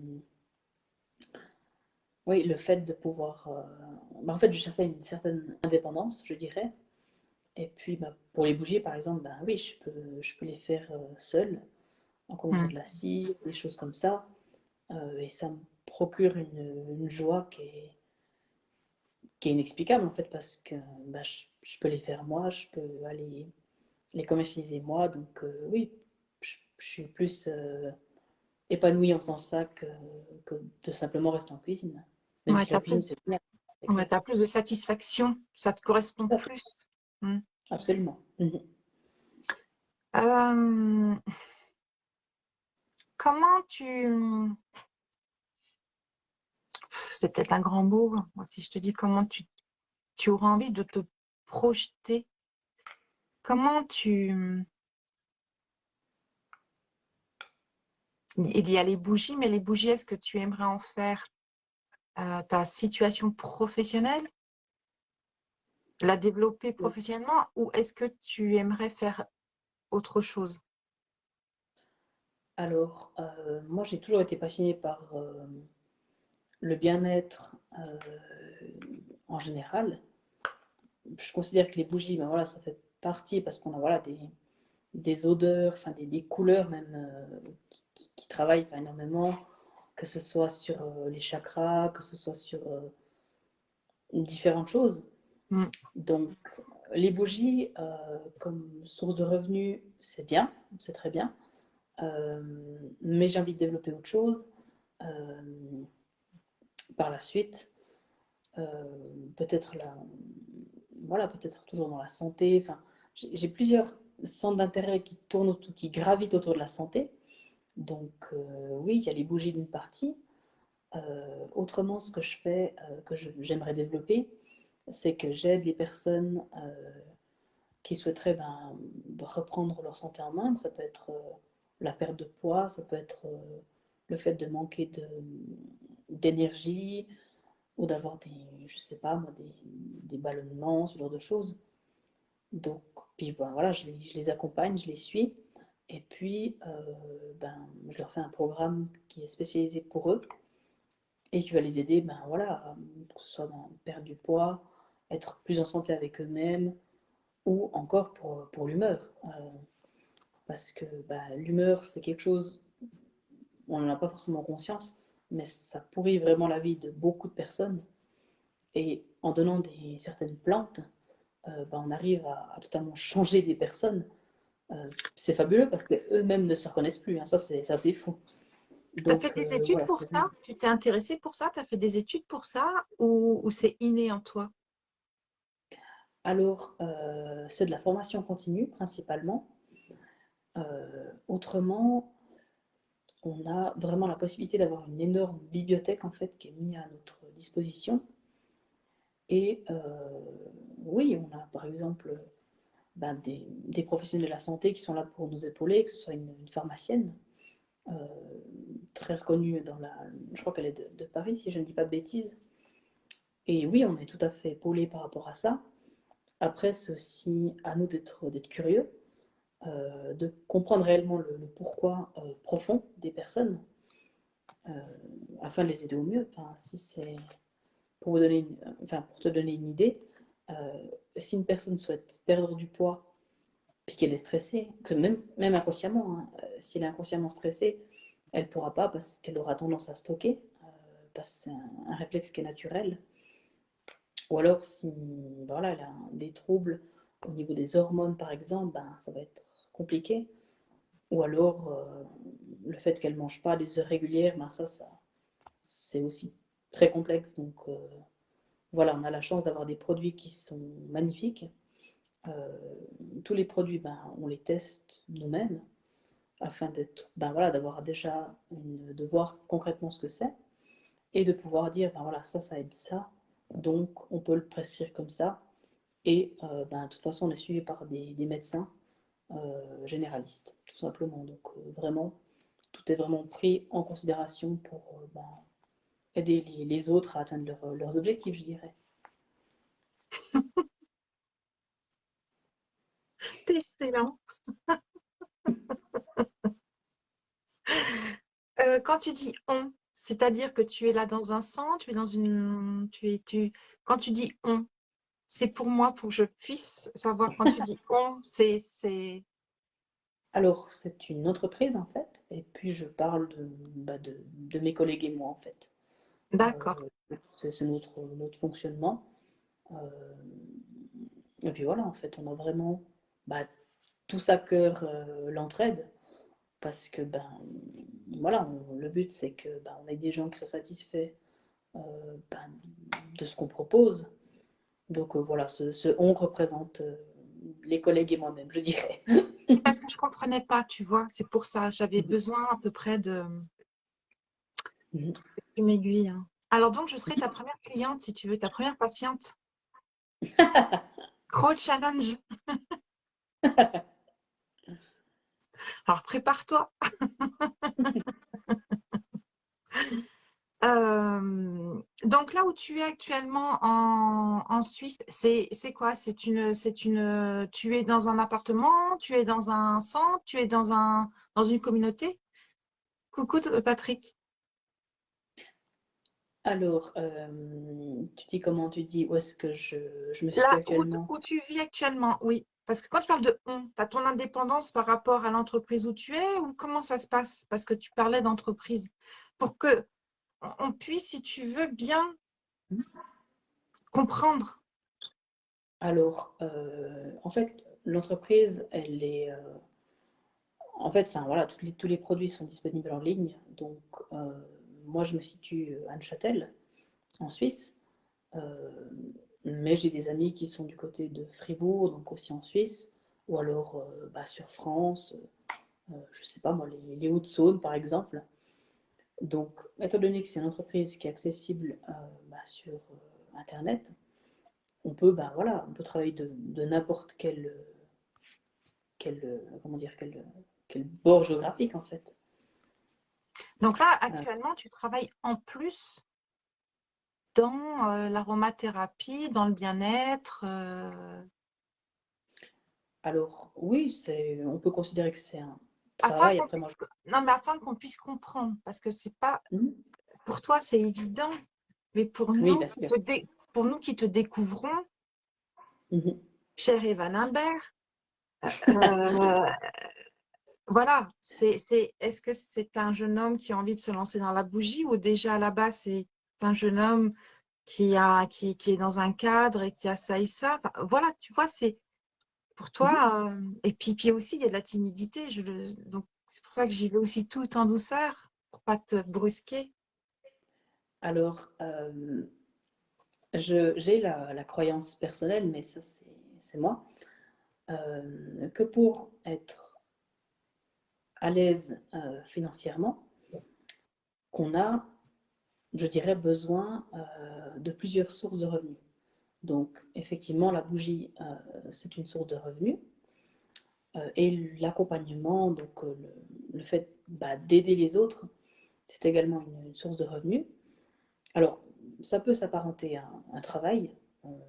oui, le fait de pouvoir... bah, en fait, je cherchais une certaine indépendance, je dirais. Et puis, bah, pour les bougies, par exemple, bah, oui, je peux les faire seule, en commandant Mhm. de la cire, des choses comme ça. Et ça me procure une joie qui est inexplicable, en fait, parce que bah, je peux les faire moi, je peux aller les commercialiser moi. Donc oui, je suis plus épanouie en faisant ça que de simplement rester en cuisine. Même Ouais, si la cuisine, c'est bien, c'est ouais, clair. t'as plus de satisfaction. Ça te correspond plus. Mhm. Absolument. Mhm. Euh, comment c'est peut-être un grand mot, hein, si je te dis comment tu auras envie de te projeter, comment il y a les bougies, mais les bougies, est-ce que tu aimerais en faire ta situation professionnelle, la développer professionnellement, ou est-ce que tu aimerais faire autre chose? Alors, moi, j'ai toujours été passionnée par le bien-être en général. Je considère que les bougies, ben voilà, ça fait partie parce qu'on a voilà, des odeurs, enfin des couleurs même qui travaillent enfin, énormément, que ce soit sur les chakras, que ce soit sur différentes choses. Mm. Donc, les bougies comme source de revenus, c'est bien, c'est très bien. Euh, mais j'ai envie de développer autre chose euh, par la suite. Euh, Peut-être voilà, peut-être toujours dans la santé. Enfin, j'ai plusieurs centres d'intérêt qui tournent, qui gravitent autour de la santé. Donc, oui, il y a les bougies d'une partie. Autrement, ce que je fais, j'aimerais développer, c'est que j'aide les personnes qui souhaiteraient reprendre leur santé en main. Ça peut être la perte de poids, ça peut être le fait de manquer d'énergie ou d'avoir je sais pas moi, des ballonnements, ce genre de choses. Donc, puis voilà, je les accompagne, je les suis. Et puis, je leur fais un programme qui est spécialisé pour eux et qui va les aider, voilà, que ce soit dans perdre du poids, être plus en santé avec eux-mêmes, ou encore pour l'humeur. Parce que l'humeur, c'est quelque chose, on n'en a pas forcément conscience, mais ça pourrit vraiment la vie de beaucoup de personnes. Et en donnant certaines plantes, on arrive à totalement changer des personnes. C'est fabuleux parce qu'eux-mêmes ne se reconnaissent plus, hein, ça c'est assez fou. Tu as fait Donc des études voilà. pour ça? Tu t'es intéressé pour ça? Tu as fait des études pour ça? Ou c'est inné en toi? Alors, c'est de la formation continue principalement. Autrement, on a vraiment la possibilité d'avoir une énorme bibliothèque en fait qui est mise à notre disposition. Et oui, on a par exemple des professionnels de la santé qui sont là pour nous épauler, que ce soit une pharmacienne euh, très reconnue je crois qu'elle est de Paris si je ne dis pas de bêtises. Et oui, on est tout à fait épaulé par rapport à ça. Après, c'est aussi à nous d'être curieux, de comprendre réellement le pourquoi profond des personnes, euh, afin de les aider au mieux. Enfin, si c'est pour vous donner pour te donner une idée, si une personne souhaite perdre du poids puis qu'elle est stressée, que même inconsciemment, hein, si elle est inconsciemment stressée, elle ne pourra pas parce qu'elle aura tendance à stocker, parce que c'est un réflexe qui est naturel. Ou alors si voilà, elle a des troubles au niveau des hormones par exemple, ça va être compliqué. Ou alors le fait qu'elle ne mange pas des heures régulières, ça c'est aussi très complexe. Donc voilà, on a la chance d'avoir des produits qui sont magnifiques. Euh, Tous les produits, on les teste nous-mêmes afin voilà, d'avoir déjà de voir concrètement ce que c'est et de pouvoir dire, voilà, ça aide ça, donc on peut le prescrire comme ça. Et de toute façon, on est suivi par des médecins généralistes, tout simplement. Donc vraiment, tout est vraiment pris en considération pour aider les autres à atteindre leurs objectifs, je dirais. C'est excellent. Quand tu dis on, c'est-à-dire que tu es là dans un centre, tu es dans une, quand tu dis on, c'est pour moi, pour que je puisse savoir quand tu dis on, Alors, c'est une entreprise en fait, et puis je parle de mes collègues et moi en fait. d'accord. Euh, c'est notre fonctionnement. Euh, et puis voilà, en fait, on a vraiment bah, tous à cœur l'entraide, parce que voilà, le but c'est que on ait des gens qui soient satisfaits euh, ben, de ce qu'on propose. Donc voilà, ce on représente les collègues et moi-même, je dirais. Parce que je comprenais pas, tu vois, c'est pour ça, j'avais besoin à peu près Mhm. que tu m'aiguilles, hein. Alors donc, je serai ta première cliente, si tu veux, ta première patiente. Gros challenge. Alors, prépare-toi. Donc là où tu es actuellement en Suisse, c'est quoi? Tu es dans un appartement, tu es dans un centre, tu es dans une communauté? Coucou Patrick. Alors, tu dis comment tu dis où est-ce que je me situe Là actuellement? où tu vis actuellement, oui. Parce que quand tu parles de on, tu as ton indépendance par rapport à l'entreprise où tu es ou comment ça se passe? Parce que tu parlais d'entreprise. Pour que on puisse, si tu veux, bien comprendre. Alors, en fait, l'entreprise, elle est, en fait, enfin, voilà, tous les produits sont disponibles en ligne. Donc, euh, moi, je me situe à Neuchâtel, en Suisse. Euh, mais j'ai des amis qui sont du côté de Fribourg, donc aussi en Suisse, ou alors sur France. je ne sais pas moi, les Hauts-de-Saône par exemple. Donc, étant donné que c'est une entreprise qui est accessible sur Internet, on peut travailler de n'importe comment dire, quel bord géographique en fait. Donc là, Euh, actuellement, tu travailles en plus dans l'aromathérapie, dans le bien-être. alors oui, on peut considérer que c'est un Afin travail. qu'on Après moi, puisse, non, mais afin qu'on puisse comprendre, parce que c'est pas, Mhm. pour toi, c'est évident, mais Oui, bien sûr. pour nous qui te découvrons, Mhm. cher Evan Imbert, euh, voilà, est-ce que c'est un jeune homme qui a envie de se lancer dans la bougie ou déjà à la base, c'est un jeune homme qui est dans un cadre et qui a ça et ça. Enfin, voilà, tu vois, c'est pour Mhm. toi. Et puis aussi, il y a de la timidité. Donc, c'est pour ça que j'y vais aussi tout en douceur, pour pas te brusquer. Alors, j'ai la croyance personnelle, mais ça c'est moi, que pour être à l'aise financièrement, qu'on a, je dirais, besoin de plusieurs sources de revenus. Donc, effectivement, la bougie, c'est une source de revenus. Et l'accompagnement, donc le fait d'aider les autres, c'est également une source de revenus. Alors, ça peut s'apparenter à un travail,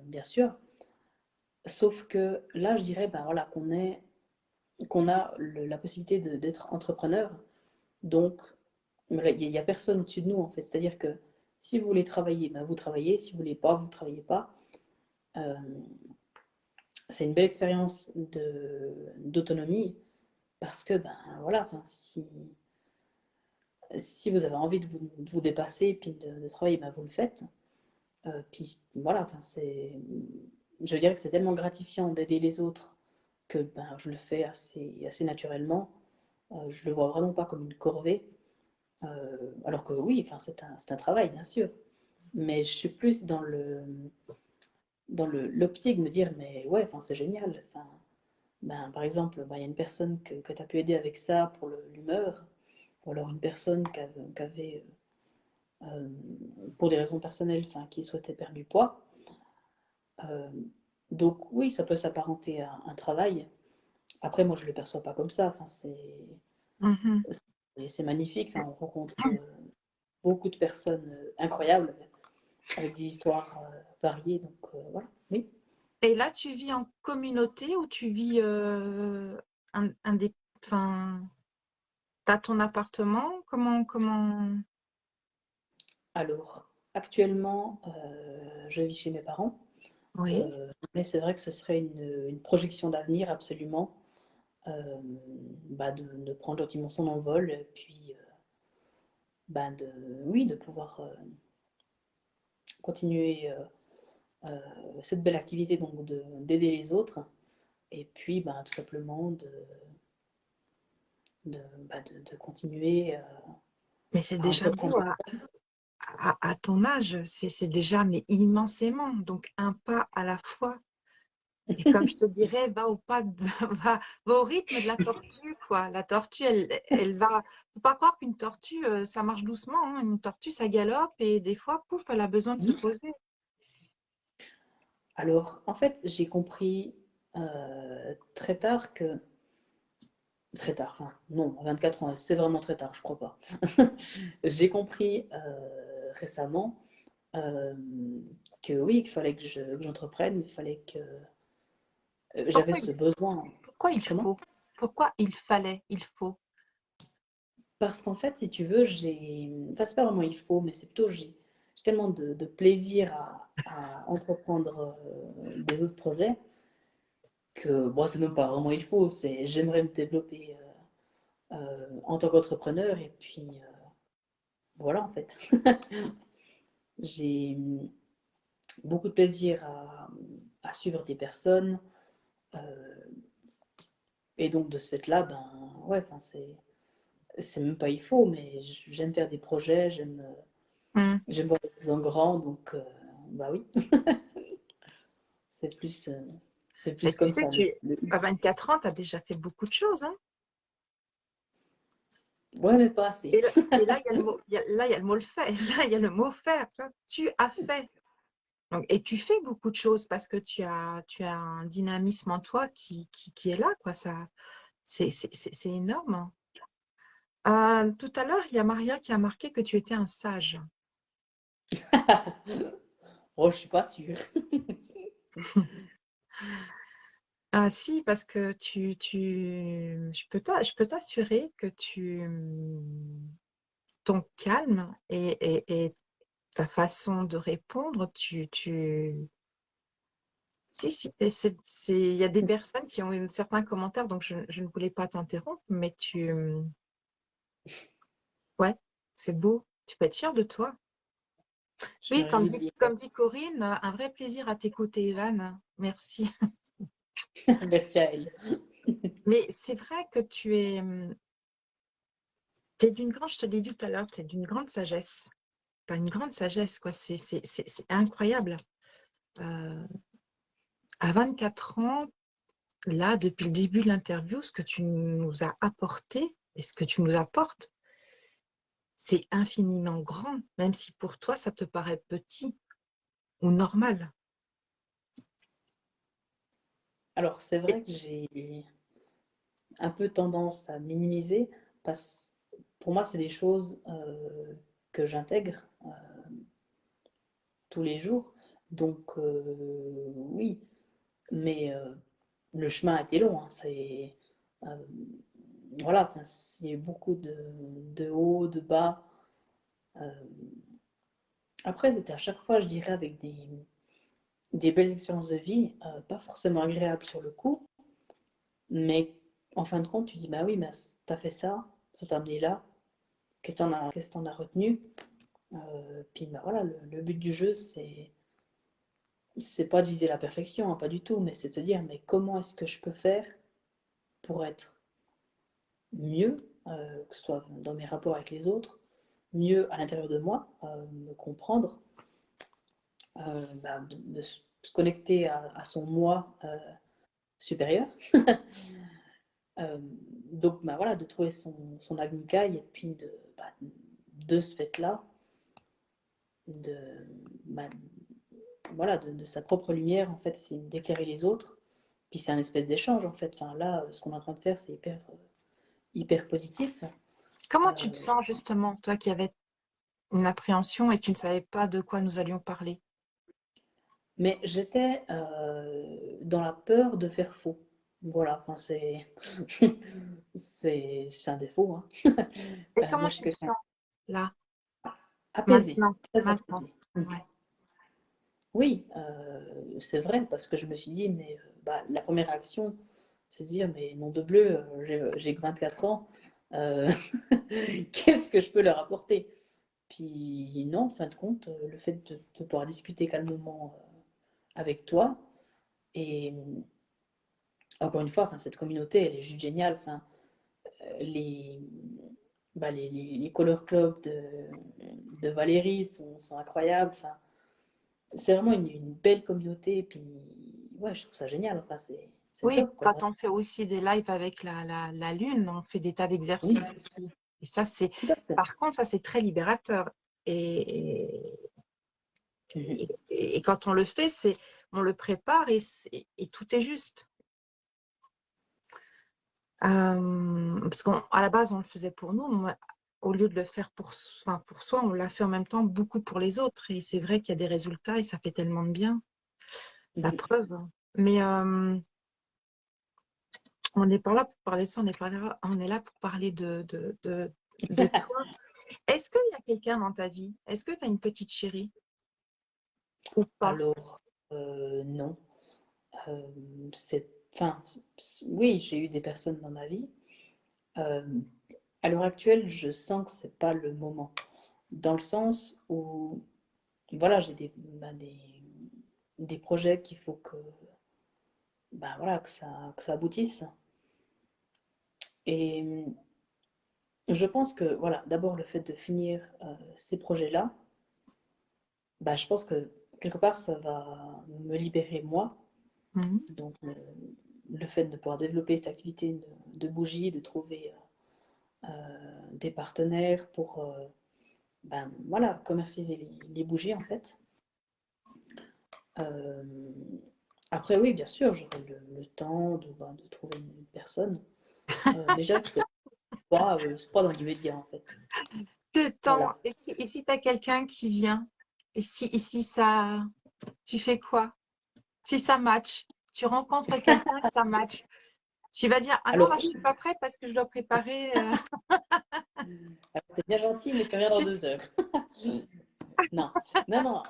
bien sûr, sauf que là, je dirais voilà, qu'on a la possibilité d'être entrepreneur. Donc, il n'y a personne au-dessus de nous, en fait. C'est-à-dire que si vous voulez travailler, vous travaillez. Si vous ne voulez pas, vous ne travaillez pas. Euh, c'est une belle expérience d'autonomie parce que, voilà, si vous avez envie de vous dépasser et puis de travailler, vous le faites. Puis voilà, je dirais que c'est tellement gratifiant d'aider les autres que je le fais assez naturellement. Je le vois vraiment pas comme une corvée. Alors que oui, c'est un travail, bien sûr. Mais je suis plus dans l'optique de me dire, mais ouais, c'est génial. Par exemple, il y a une personne que tu as pu aider avec ça pour l'humeur, ou alors une personne qui avait pour des raisons personnelles, qui souhaitait perdre du poids. Euh, donc oui, ça peut s'apparenter à un travail. Après, moi, je ne le perçois pas comme ça. Mhm. C'est magnifique. On rencontre beaucoup de personnes incroyables avec des histoires variées. Donc voilà, oui. Et là, tu vis en communauté ou tu vis enfin, t'as ton appartement? Comment? Alors, actuellement, je vis chez mes parents. Oui. Mais c'est vrai que ce serait une projection d'avenir absolument, de prendre gentiment son envol, et puis oui, de pouvoir continuer cette belle activité, donc d'aider les autres, et puis tout simplement de continuer Mais c'est à déjà entreprendre. beau à ton âge, c'est déjà mais immensément. Donc un pas à la fois. Et comme je te dirais, va au pas de, va au rythme de la tortue, quoi. La tortue, elle va. Faut pas croire qu'une tortue, ça marche doucement, hein. Une tortue, ça galope et des fois, pouf, elle a besoin de se poser. Alors, en fait, j'ai compris très tard Très tard, enfin, non, à 24 ans, c'est vraiment très tard, je crois pas. J'ai compris récemment euh, que oui, qu'il fallait que j'entreprenne, il fallait que j'avais Pourquoi ce besoin. pourquoi il Comment? faut? Pourquoi il fallait? Il faut. Parce qu'en fait, si tu veux, enfin, c'est pas vraiment il faut, mais c'est plutôt j'ai tellement de plaisir à entreprendre des autres projets que bon, c'est même pas vraiment il faut, c'est j'aimerais me développer en tant qu'entrepreneur et puis voilà en fait. J'ai beaucoup de plaisir à suivre des personnes. euh, et donc, de ce fait-là, ouais, c'est même pas il faut, mais j'aime faire des projets, Hmm. j'aime voir les choses en grand, donc, oui, c'est plus, c'est Mais plus tu comme sais, ça. à 24 ans, tu as déjà fait beaucoup de choses, hein. Ouais, mais pas assez. Et là, il y a le mot, là, il y a le mot le fait. Là, il y a le mot faire. Tu as fait. Donc, et tu fais beaucoup de choses parce que tu as un dynamisme en toi qui est là, quoi. Ça, c'est énorme. Tout à l'heure, il y a Maria qui a marqué que tu étais un sage. Oh, je suis pas sûre. Ah si, parce que je peux t'assurer que ton calme et ta façon de répondre, si, il y a des personnes qui ont eu certains commentaires, donc je ne voulais pas t'interrompre, mais ouais, c'est beau. Tu peux être fier de toi. Je me Oui, réjouis de lire. comme dit Corinne, un vrai plaisir à t'écouter, Evan. Merci. Merci à elle. Mais c'est vrai que t'es d'une grande, je te l'ai dit tout à l'heure, tu es d'une grande sagesse. Tu as une grande sagesse, quoi. C'est incroyable. Euh, à 24 ans, là, depuis le début de l'interview, ce que tu nous as apporté et ce que tu nous apportes, c'est infiniment grand, même si pour toi, ça te paraît petit ou normal. Alors, c'est Et vrai que j'ai un peu tendance à minimiser parce pour moi, c'est des choses que j'intègre tous les jours. Donc, oui, mais le chemin a été long. Hein. Euh, voilà, enfin, il y a eu beaucoup de hauts, de bas. Euh, après, c'était à chaque fois, je dirais, avec des belles expériences de vie, pas forcément agréables sur le coup, mais en fin de compte, tu dis, bah oui, mais t'as fait ça t'a amené là, qu'est-ce que t'en as retenu? Puis bah voilà, le but du jeu, c'est pas de viser la perfection, hein, pas du tout, mais c'est de te dire, mais comment est-ce que je peux faire pour être mieux, que ce soit dans mes rapports avec les autres, mieux à l'intérieur de moi, me comprendre, bah, de se connecter à son moi supérieur. Euh, donc bah, voilà, de trouver son Agnikai et puis bah, de ce fait-là, de, bah, voilà, de sa propre lumière, en fait, c'est d'éclairer les autres. Puis c'est un espèce d'échange, en fait. Enfin, là, ce qu'on est en train de faire, c'est hyper positif. comment tu te Euh, sens justement, toi qui avais une appréhension et tu ne savais pas de quoi nous allions parler? mais j'étais dans la peur de faire faux. Voilà, enfin, c'est un défaut. Hein. Et Moi, comment je suis tu te quelqu'un sens là, apaisé, maintenant, très maintenant? apaisé. Ouais. Oui, c'est vrai, parce que je me suis dit, mais bah, la première réaction, c'est de dire, mais nom de bleu, j'ai que 24 ans, euh, qu'est-ce que je peux leur apporter? Puis non, en fin de compte, le fait de pouvoir discuter calmement avec toi, et encore une fois, enfin, cette communauté, elle est juste géniale. Enfin, les, bah, les Color Club de Valérie sont incroyables. Enfin, c'est vraiment une belle communauté. Puis, ouais, je trouve ça génial. Enfin, c'est Oui, top, quoi. quand on fait aussi des lives avec la Lune, on fait des tas Oui, d'exercices aussi. Et ça, tout à fait. par contre, ça, c'est très libérateur. Et, Mhm. et quand on le fait, on le prépare et tout est juste. Parce qu'à la base, on le faisait pour nous. Moi, au lieu de le faire enfin, pour soi, on l'a fait en même temps beaucoup pour les autres. Et c'est vrai qu'il y a des résultats et ça fait tellement de bien. La Mhm. preuve. Mais on n'est pas là pour parler de ça, on est là pour parler de toi. Est-ce qu'il y a quelqu'un dans ta vie? Est-ce que tu as une petite chérie ou pas? Alors, non. Euh, enfin, oui, j'ai eu des personnes dans ma vie. Euh, à l'heure actuelle, je sens que c'est pas le moment. Dans le sens où, voilà, j'ai des projets qu'il faut voilà, que ça aboutisse. Et je pense que, voilà, d'abord le fait de finir ces projets-là, bah, je pense que quelque part, ça va me libérer moi. Mhm. Donc, le fait de pouvoir développer cette activité de bougie, de trouver des partenaires pour ben, voilà, commercialiser les bougies en fait. Euh, Après, oui, bien sûr, j'aurai le temps ben, de trouver une personne. Mais je dirais que c'est pas dans l'immédiat en fait. Le temps. Voilà. Et si tu as quelqu'un qui vient, et si ça, tu fais quoi? Si ça match, tu rencontres quelqu'un que ça match, tu vas dire, ah non, là, Alors, je suis pas prête parce que je dois préparer. t'es bien gentil, mais tu reviens dans Je- 2 heures. Non, non, non,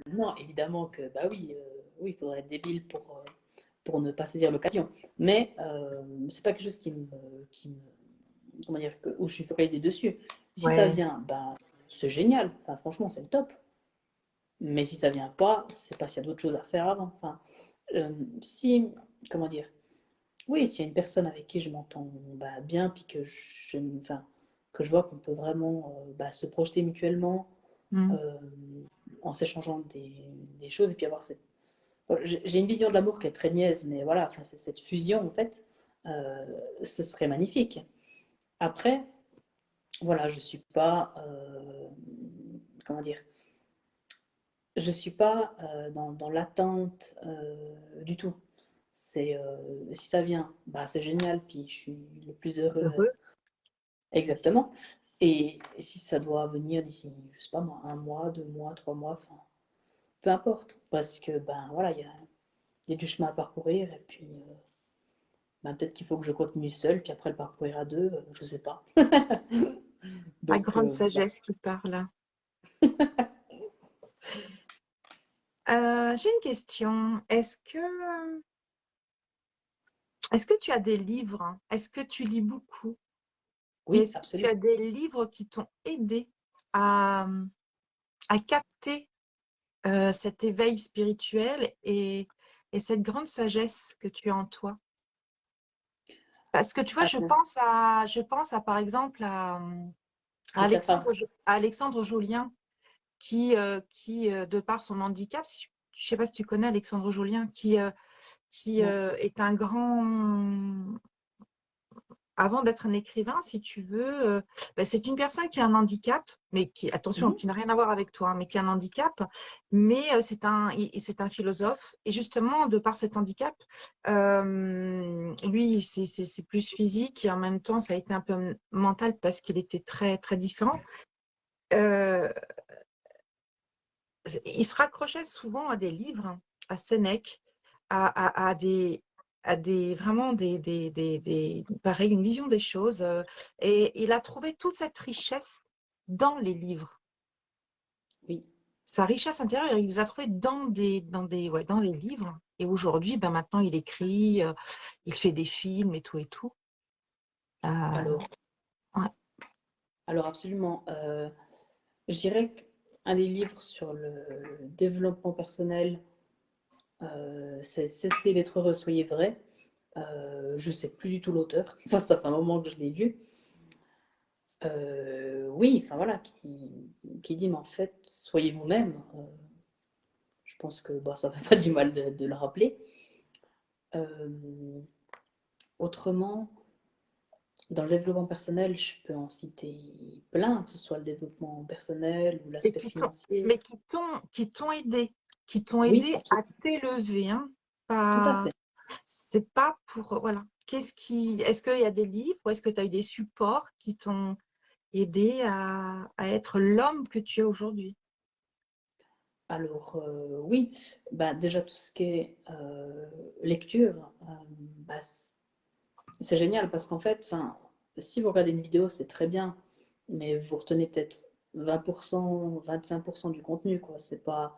non, évidemment que, bah oui, oui, il faudrait être débile pour ne pas saisir l'occasion. Mais c'est pas quelque chose comment dire, où je suis focalisée dessus. Si ça Ouais. vient, bah, c'est génial. Enfin, franchement, c'est le top. Mais si ça vient pas, c'est pas s'il y a d'autres choses à faire avant. Enfin, euh, si, comment dire, oui, s'il y a une personne avec qui je m'entends bah, bien, puis enfin, que je vois qu'on peut vraiment bah, se projeter mutuellement Mm. euh, en s'échangeant des choses, et puis avoir cette... J'ai une vision de l'amour qui est très niaise, mais voilà, enfin, cette fusion, en fait, euh, ce serait magnifique. Après, voilà, je suis pas, comment dire, je suis pas dans l'attente du tout. C'est si ça vient, bah c'est génial, puis je suis le plus heureux Heureux. exactement. Et si ça doit venir d'ici, je sais pas moi, 1 mois, 2 mois, 3 mois, enfin, peu importe, parce que ben voilà, il y a du chemin à parcourir, et puis ben, peut-être qu'il faut que je continue seul, puis après le parcourir à deux, je sais pas. La Donc grande voilà. sagesse qui parle. J'ai une question. Est-ce que tu as des livres? Est-ce que tu lis beaucoup? Et Oui, est-ce que tu absolument. as des livres qui t'ont aidé à, à capter cet éveil spirituel et cette grande sagesse que tu as en toi? Parce que tu vois, Alors, par exemple les cafards. À Alexandre Jolien de par son handicap, je ne sais pas si tu connais Alexandre Jolien, qui Non. est un grand, avant d'être un écrivain, si tu veux, ben, c'est une personne qui a un handicap, mais qui, attention, Mhm. qui n'a rien à voir avec toi, hein, mais qui a un handicap, mais c'est un philosophe. Et justement, de par cet handicap, lui, c'est plus physique et en même temps, ça a été un peu mental parce qu'il était très, très différent. Euh, il se raccrochait souvent à des livres, à Sénèque, à vraiment pareil, une vision des choses. Et il a trouvé toute cette richesse dans les livres. Oui. Sa richesse intérieure, il les a trouvées ouais, dans les livres. Et aujourd'hui, ben maintenant, il écrit, il fait des films et tout et tout. Euh, Alors, ouais. alors absolument. Je dirais qu'un des livres sur le développement personnel, c'est Cessez d'être heureux, soyez vrai. Je sais plus du tout l'auteur. Enfin, ça fait un moment que je l'ai lu. Oui, enfin voilà, qui dit, mais en fait, soyez vous-même. Je pense que bah, ça fait pas du mal de le rappeler. Euh, Autrement, dans le développement personnel, je peux en citer plein, que ce soit le développement personnel ou Et l'aspect financier. mais qui t'ont Oui, aidé à absolument, t'élever, hein, tout à pas. fait. C'est pas pour, voilà. Est-ce qu'il y a des livres ou est-ce que tu as eu des supports qui t'ont aidé à être l'homme que tu es aujourd'hui? Alors, oui, bah, déjà tout ce qui est lecture, bah, c'est génial parce qu'en fait, enfin, si vous regardez une vidéo, c'est très bien, mais vous retenez peut-être 20%, 25% du contenu, quoi. C'est pas...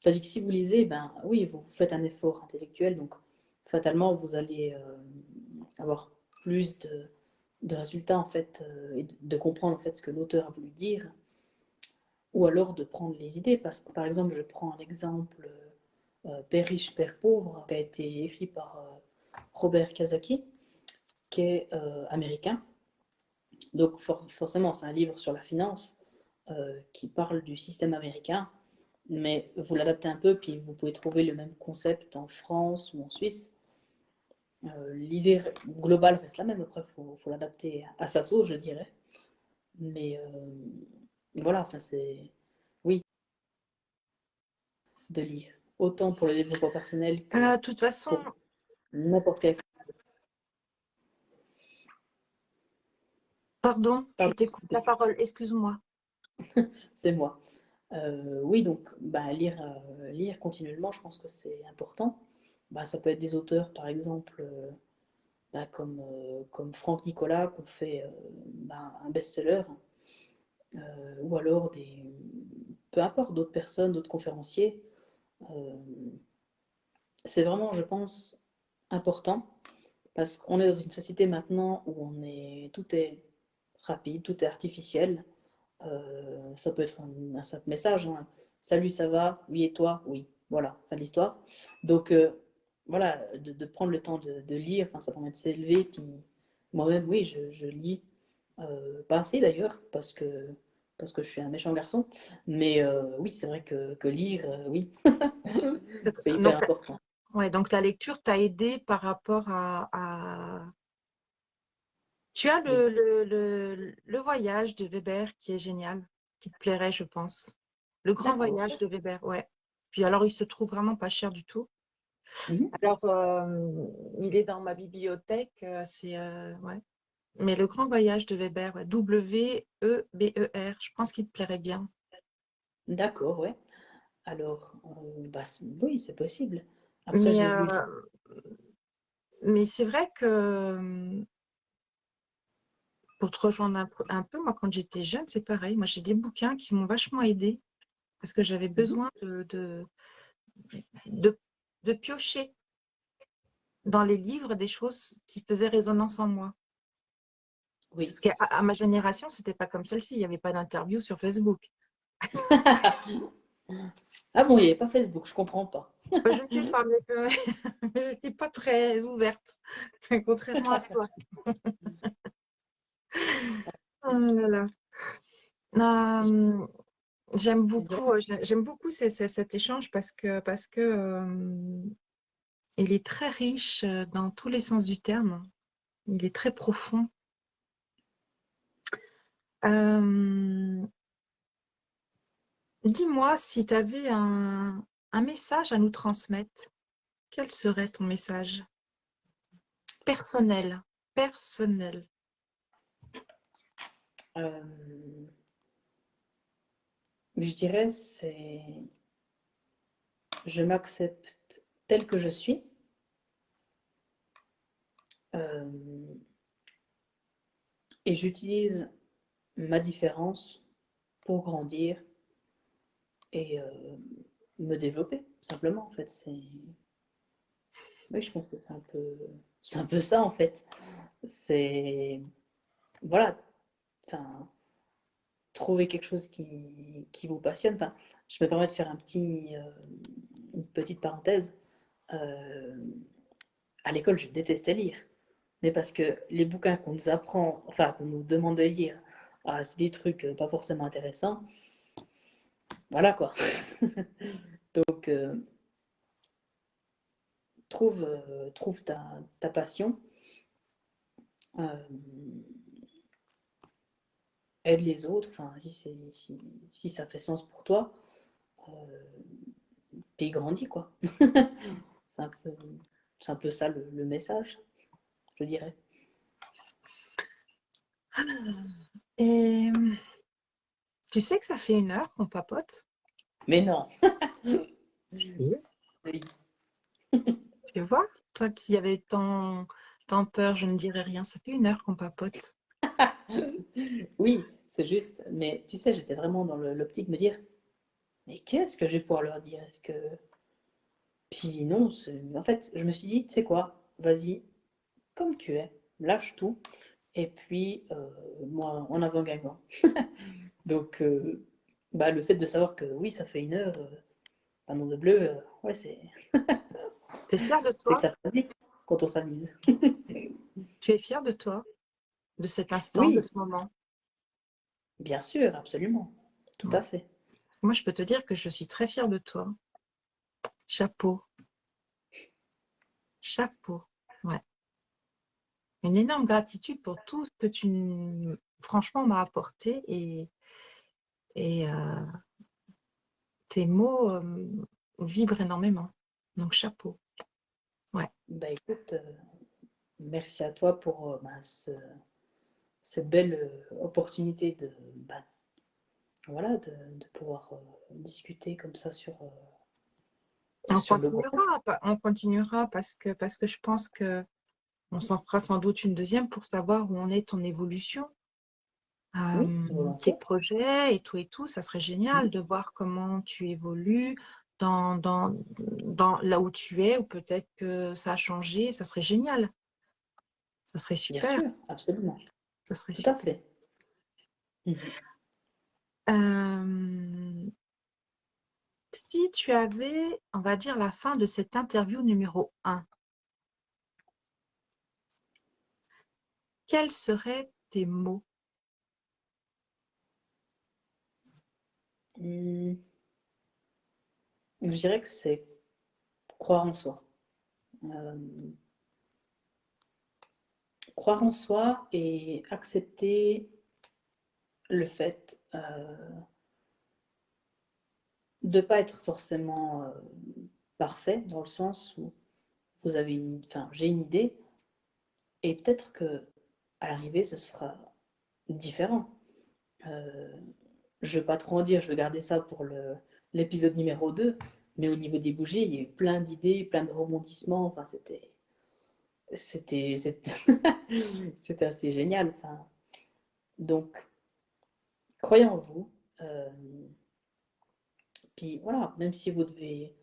Tandis que si vous lisez, ben oui, vous faites un effort intellectuel, donc fatalement, vous allez avoir plus de résultats, en fait, et de comprendre, en fait, ce que l'auteur a voulu dire, ou alors de prendre les idées, parce que, par exemple, je prends un exemple Père riche, Père pauvre, qui a été écrit par Robert Kiyosaki, qui est américain. Donc forcément, c'est un livre sur la finance qui parle du système américain, mais vous l'adaptez un peu, puis vous pouvez trouver le même concept en France ou en Suisse. L'idée globale reste la même, après, faut l'adapter à sa sauce, je dirais. Mais voilà, enfin, c'est. Oui, de lire. Autant pour le développement personnel que De toute façon, pour n'importe quel. pardon, je Pardon, t'écoute la parole, excuse-moi. c'est moi. Oui, donc bah, lire continuellement, je pense que c'est important. Bah, ça peut être des auteurs, par exemple, bah, comme Franck Nicolas, qui ont fait bah, un best-seller, ou alors peu importe, d'autres personnes, d'autres conférenciers. Euh, c'est vraiment, je pense, important parce qu'on est dans une société maintenant où tout est rapide, tout est artificiel. Ça peut être un simple message, hein. Salut, ça va? Oui, et toi? Oui. Voilà, fin de l'histoire. Donc, voilà, de prendre le temps de lire, enfin, ça permet de s'élever. Puis, moi-même, oui, je lis. Pas assez d'ailleurs, parce que je suis un méchant garçon. Mais oui, c'est vrai que lire, oui, c'est hyper Donc, important. ouais, donc la lecture t'a aidé par rapport Tu as Oui, le voyage de Weber qui est génial, qui te plairait, je pense. Le grand d'accord. voyage de Weber, ouais. Puis alors, il se trouve vraiment pas cher du tout. Mhm. Alors, il est dans ma bibliothèque, ouais. Mais le grand voyage de Weber, ouais, W-E-B-E-R, je pense qu'il te plairait bien. D'accord, ouais. Alors, bah, oui, c'est possible. Après, Mais, j'ai vu. euh, mais c'est vrai que, pour te rejoindre un peu, moi, quand j'étais jeune, c'est pareil. Moi, j'ai des bouquins qui m'ont vachement aidée parce que j'avais Mhm. besoin de, de piocher dans les livres des choses qui faisaient résonance en moi. Oui. Parce qu'à ma génération, c'était pas comme celle-ci. Il n'y avait pas d'interview sur Facebook. Ah bon, il n'y avait pas Facebook, je comprends pas. Je ne sais pas, mais je n'étais pas très ouverte, contrairement à toi. Oh là là. Euh, Je dirais. j'aime beaucoup cet échange parce que il est très riche dans tous les sens du terme. Il est très profond. Euh, Dis-moi si tu avais un message à nous transmettre. Quel serait ton message personnel? Personnel. euh, je dirais, c'est je m'accepte tel que je suis, euh, et j'utilise ma différence pour grandir et me développer, simplement, en fait. Oui, je pense que c'est un peu ça, en fait. C'est, voilà, enfin, trouver quelque chose qui vous passionne. Enfin, je me permets de faire une petite parenthèse. Euh, à l'école, je détestais lire. Mais parce que les bouquins qu'on nous apprend, enfin, qu'on nous demande de lire, c'est des trucs pas forcément intéressants. Voilà quoi. Donc, trouve ta passion, euh, aide les autres, enfin, si ça fait sens pour toi, euh, puis grandis quoi. C'est un peu, c'est un peu ça le message, je dirais. Et tu sais que ça fait 1 heure qu'on papote? Mais non, Si. oui. Tu vois, toi qui avais tant peur, je ne dirais rien. Ça fait 1 heure qu'on papote. Oui, c'est juste. Mais tu sais, j'étais vraiment dans l'optique de me dire, mais qu'est-ce que je vais pouvoir leur dire? Est-ce que. Puis non, en fait, je me suis dit, tu sais quoi, vas-y, comme tu es, lâche tout, et puis moi, en avant gagnant. Donc, bah, le fait de savoir que oui, ça fait 1 heure, un nom de bleu, ouais, Tu es fier de c'est que toi? ça passe vite quand on s'amuse. Tu es fier de toi, de cet instant, de Oui, ce moment? bien sûr, absolument, tout Ouais. à fait. Moi, je peux te dire que je suis très fière de toi. Chapeau, chapeau. Ouais. Une énorme gratitude pour tout ce que tu, franchement, m'as apporté et tes mots vibrent énormément. Donc, chapeau. Ouais. Bah écoute, merci à toi pour cette belle opportunité voilà, de pouvoir discuter comme ça sur le groupe. On continuera parce que je pense que on s'en fera sans doute une deuxième pour savoir où en est ton évolution, Oui, tes volontiers. projets et tout. Ça serait génial de voir comment tu évolues dans, dans, dans là où tu es, ou peut-être que ça a changé. Ça serait génial. Ça serait Bien super. sûr, absolument. Ça serait Tout à super. fait. Mhm. Euh, Si tu avais, on va dire, la fin de cette interview numéro 1, quels seraient tes mots? Hmm, je dirais que c'est croire en soi. Euh, Croire en soi et accepter le fait de ne pas être forcément parfait, dans le sens où enfin, j'ai une idée et peut-être que à l'arrivée ce sera différent. Euh, je ne vais pas trop en dire, je vais garder ça pour l'épisode numéro 2, mais au niveau des bougies, il y a eu plein d'idées, plein de rebondissements, enfin c'était c'était assez génial. Enfin, donc, croyez en vous. euh, Puis voilà, même si vous devez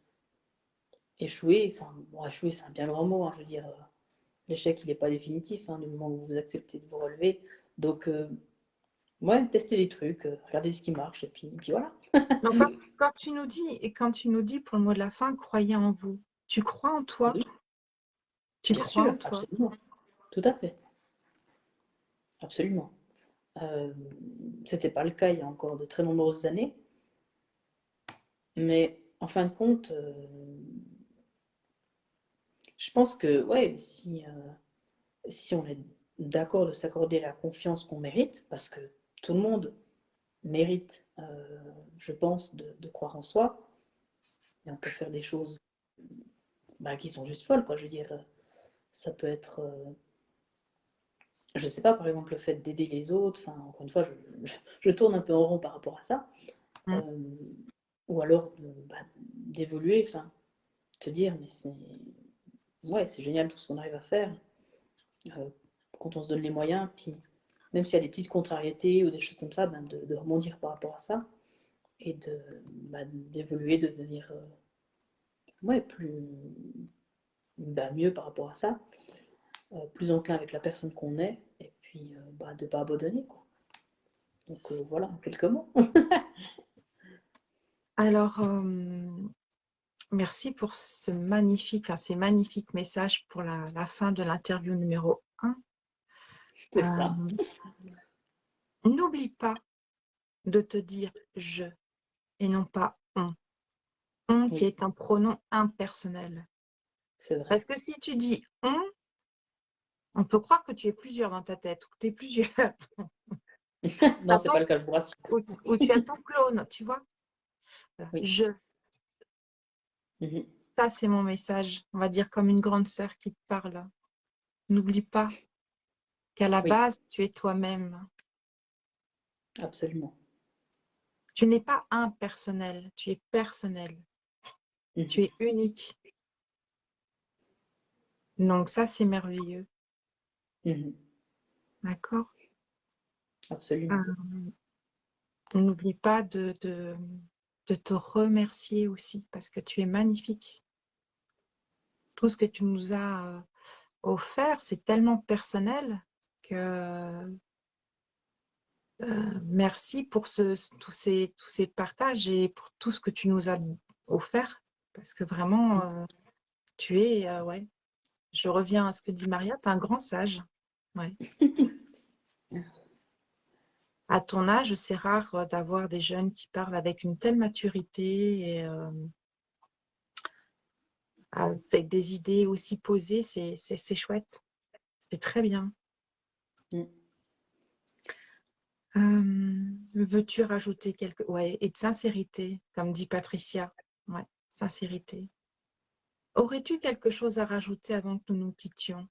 échouer, enfin, bon, échouer c'est un bien grand mot, hein, je veux dire, l'échec il n'est pas définitif, hein, du moment où vous acceptez de vous relever. Donc, ouais, testez des trucs, regardez ce qui marche, et puis voilà. Donc, quand tu nous dis pour le mot de la fin, croyez en vous. Tu crois en toi? Oui, Tu bien crois en sûr, toi? absolument, tout à fait, absolument. Euh, C'était pas le cas il y a encore de très nombreuses années, mais en fin de compte, je pense que, ouais, si on est d'accord de s'accorder la confiance qu'on mérite, parce que tout le monde mérite, je pense, de croire en soi. Et on peut faire des choses qui sont juste folles, quoi. Je veux dire, ça peut être, je sais pas, par exemple, le fait d'aider les autres. Enfin, encore une fois, je tourne un peu en rond par rapport à ça. Mm. Euh, ou alors d'évoluer, enfin, te dire, mais ouais, c'est génial tout ce qu'on arrive à faire euh, quand on se donne les moyens. Puis même s'il y a des petites contrariétés ou des choses comme ça, de rebondir par rapport à ça et d'évoluer, de devenir ouais, mieux par rapport à ça, plus enclin avec la personne qu'on est, et puis de ne pas abandonner, quoi. Donc voilà, en quelques mots. Alors, merci pour ces magnifiques messages pour la fin de l'interview numéro 1. C'est ça. N'oublie pas de te dire je et non pas on. On qui Oui, est un pronom impersonnel. c'est vrai. Parce que si tu dis on peut croire que tu es plusieurs dans ta tête, ou tu es plusieurs, Non, c'est pas le cas, je vous rassure. ou tu as ton clone, tu vois. Voilà. Oui. Mhm. Ça c'est mon message, on va dire comme une grande sœur qui te parle. N'oublie pas qu'à la Oui, base, tu es toi-même. absolument. Tu n'es pas impersonnel, tu es personnel. Tu Mhm. es unique. Donc ça, c'est merveilleux. Mhm. D'accord? Absolument. Euh, N'oublie pas de te remercier aussi parce que tu es magnifique. Tout ce que tu nous as offert, c'est tellement personnel que merci pour tous ces partages et pour tout ce que tu nous as offert. Parce que vraiment, tu es, ouais, je reviens à ce que dit Maria, tu es un grand sage. Ouais. À ton âge, c'est rare d'avoir des jeunes qui parlent avec une telle maturité et avec des idées aussi posées. C'est chouette. C'est très bien. Mm. Veux-tu rajouter quelque... Ouais, et de sincérité, comme dit Patricia. Ouais, sincérité. Aurais-tu quelque chose à rajouter avant que nous nous quittions?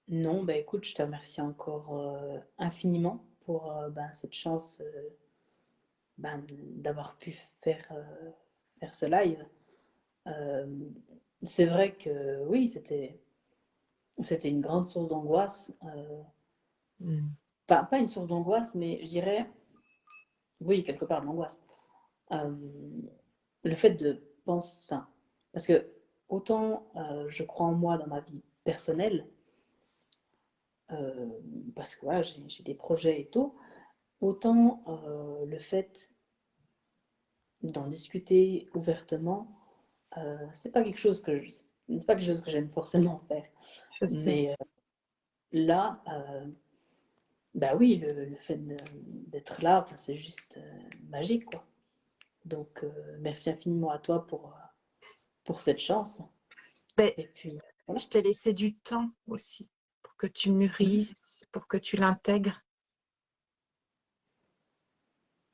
Non, bah écoute, je te remercie encore infiniment pour cette chance d'avoir pu faire ce live. Euh, c'est vrai que oui, c'était une grande source d'angoisse. Mm. Pas une source d'angoisse, mais je dirais, oui, quelque part de l'angoisse. Euh, le fait de penser, enfin, parce que autant je crois en moi dans ma vie personnelle, euh, parce que voilà, j'ai des projets et tout, autant le fait d'en discuter ouvertement, c'est pas quelque chose que j'aime forcément faire. Je sais. Mais là, bah oui, le fait d'être là, enfin, c'est juste magique, quoi. Donc, merci infiniment à toi pour cette chance. Ben, Et puis, voilà. je t'ai laissé du temps aussi pour que tu Mhm. mûrisses, pour que tu l'intègres,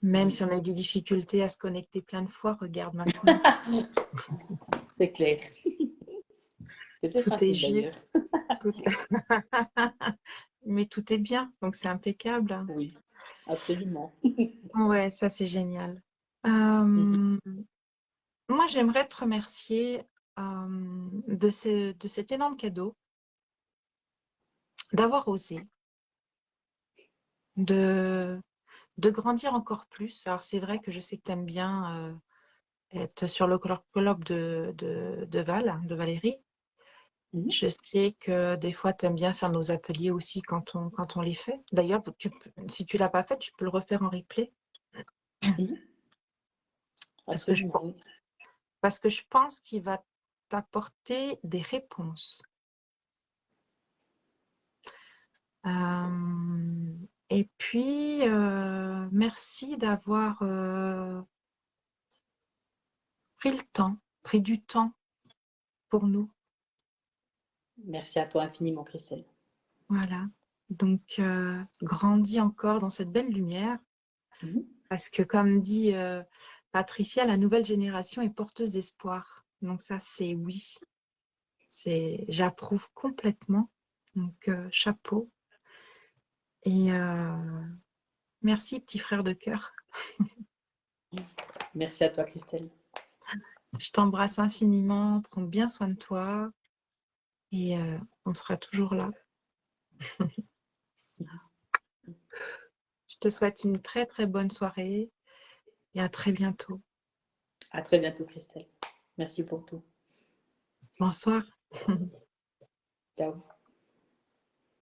même Oui. si on a eu des difficultés à se connecter plein de fois, regarde maintenant. C'est clair. C'était Tout est facile d'ailleurs. juste. Tout... Mais tout est bien, donc c'est impeccable. Oui, absolument. Ouais, ça c'est génial. Mhm. Euh, Moi, j'aimerais te remercier de cet énorme cadeau, d'avoir osé, de, de grandir encore plus. Alors, c'est vrai que je sais que tu aimes bien être sur le colloque de Val, hein, de Valérie. Mhm. Je sais que des fois, tu aimes bien faire nos ateliers aussi quand on les fait. D'ailleurs, si tu l'as pas fait, tu peux le refaire en replay. Mhm. Parce que Absolument, oui. parce que je pense qu'il va t'apporter des réponses. Et puis, merci d'avoir pris le temps, pris du temps pour nous. Merci à toi infiniment, Christelle. Voilà. Donc, grandis encore dans cette belle lumière. Mhm. Parce que, comme dit Patricia, la nouvelle génération est porteuse d'espoir. Donc, ça, c'est oui. J'approuve complètement. Donc, chapeau. Et merci, petit frère de cœur. Merci à toi, Christelle. Je t'embrasse infiniment. Prends bien soin de toi. Et on sera toujours là. Je te souhaite une très très bonne soirée et à très bientôt. À très bientôt, Christelle. Merci pour tout. Bonsoir. Ciao.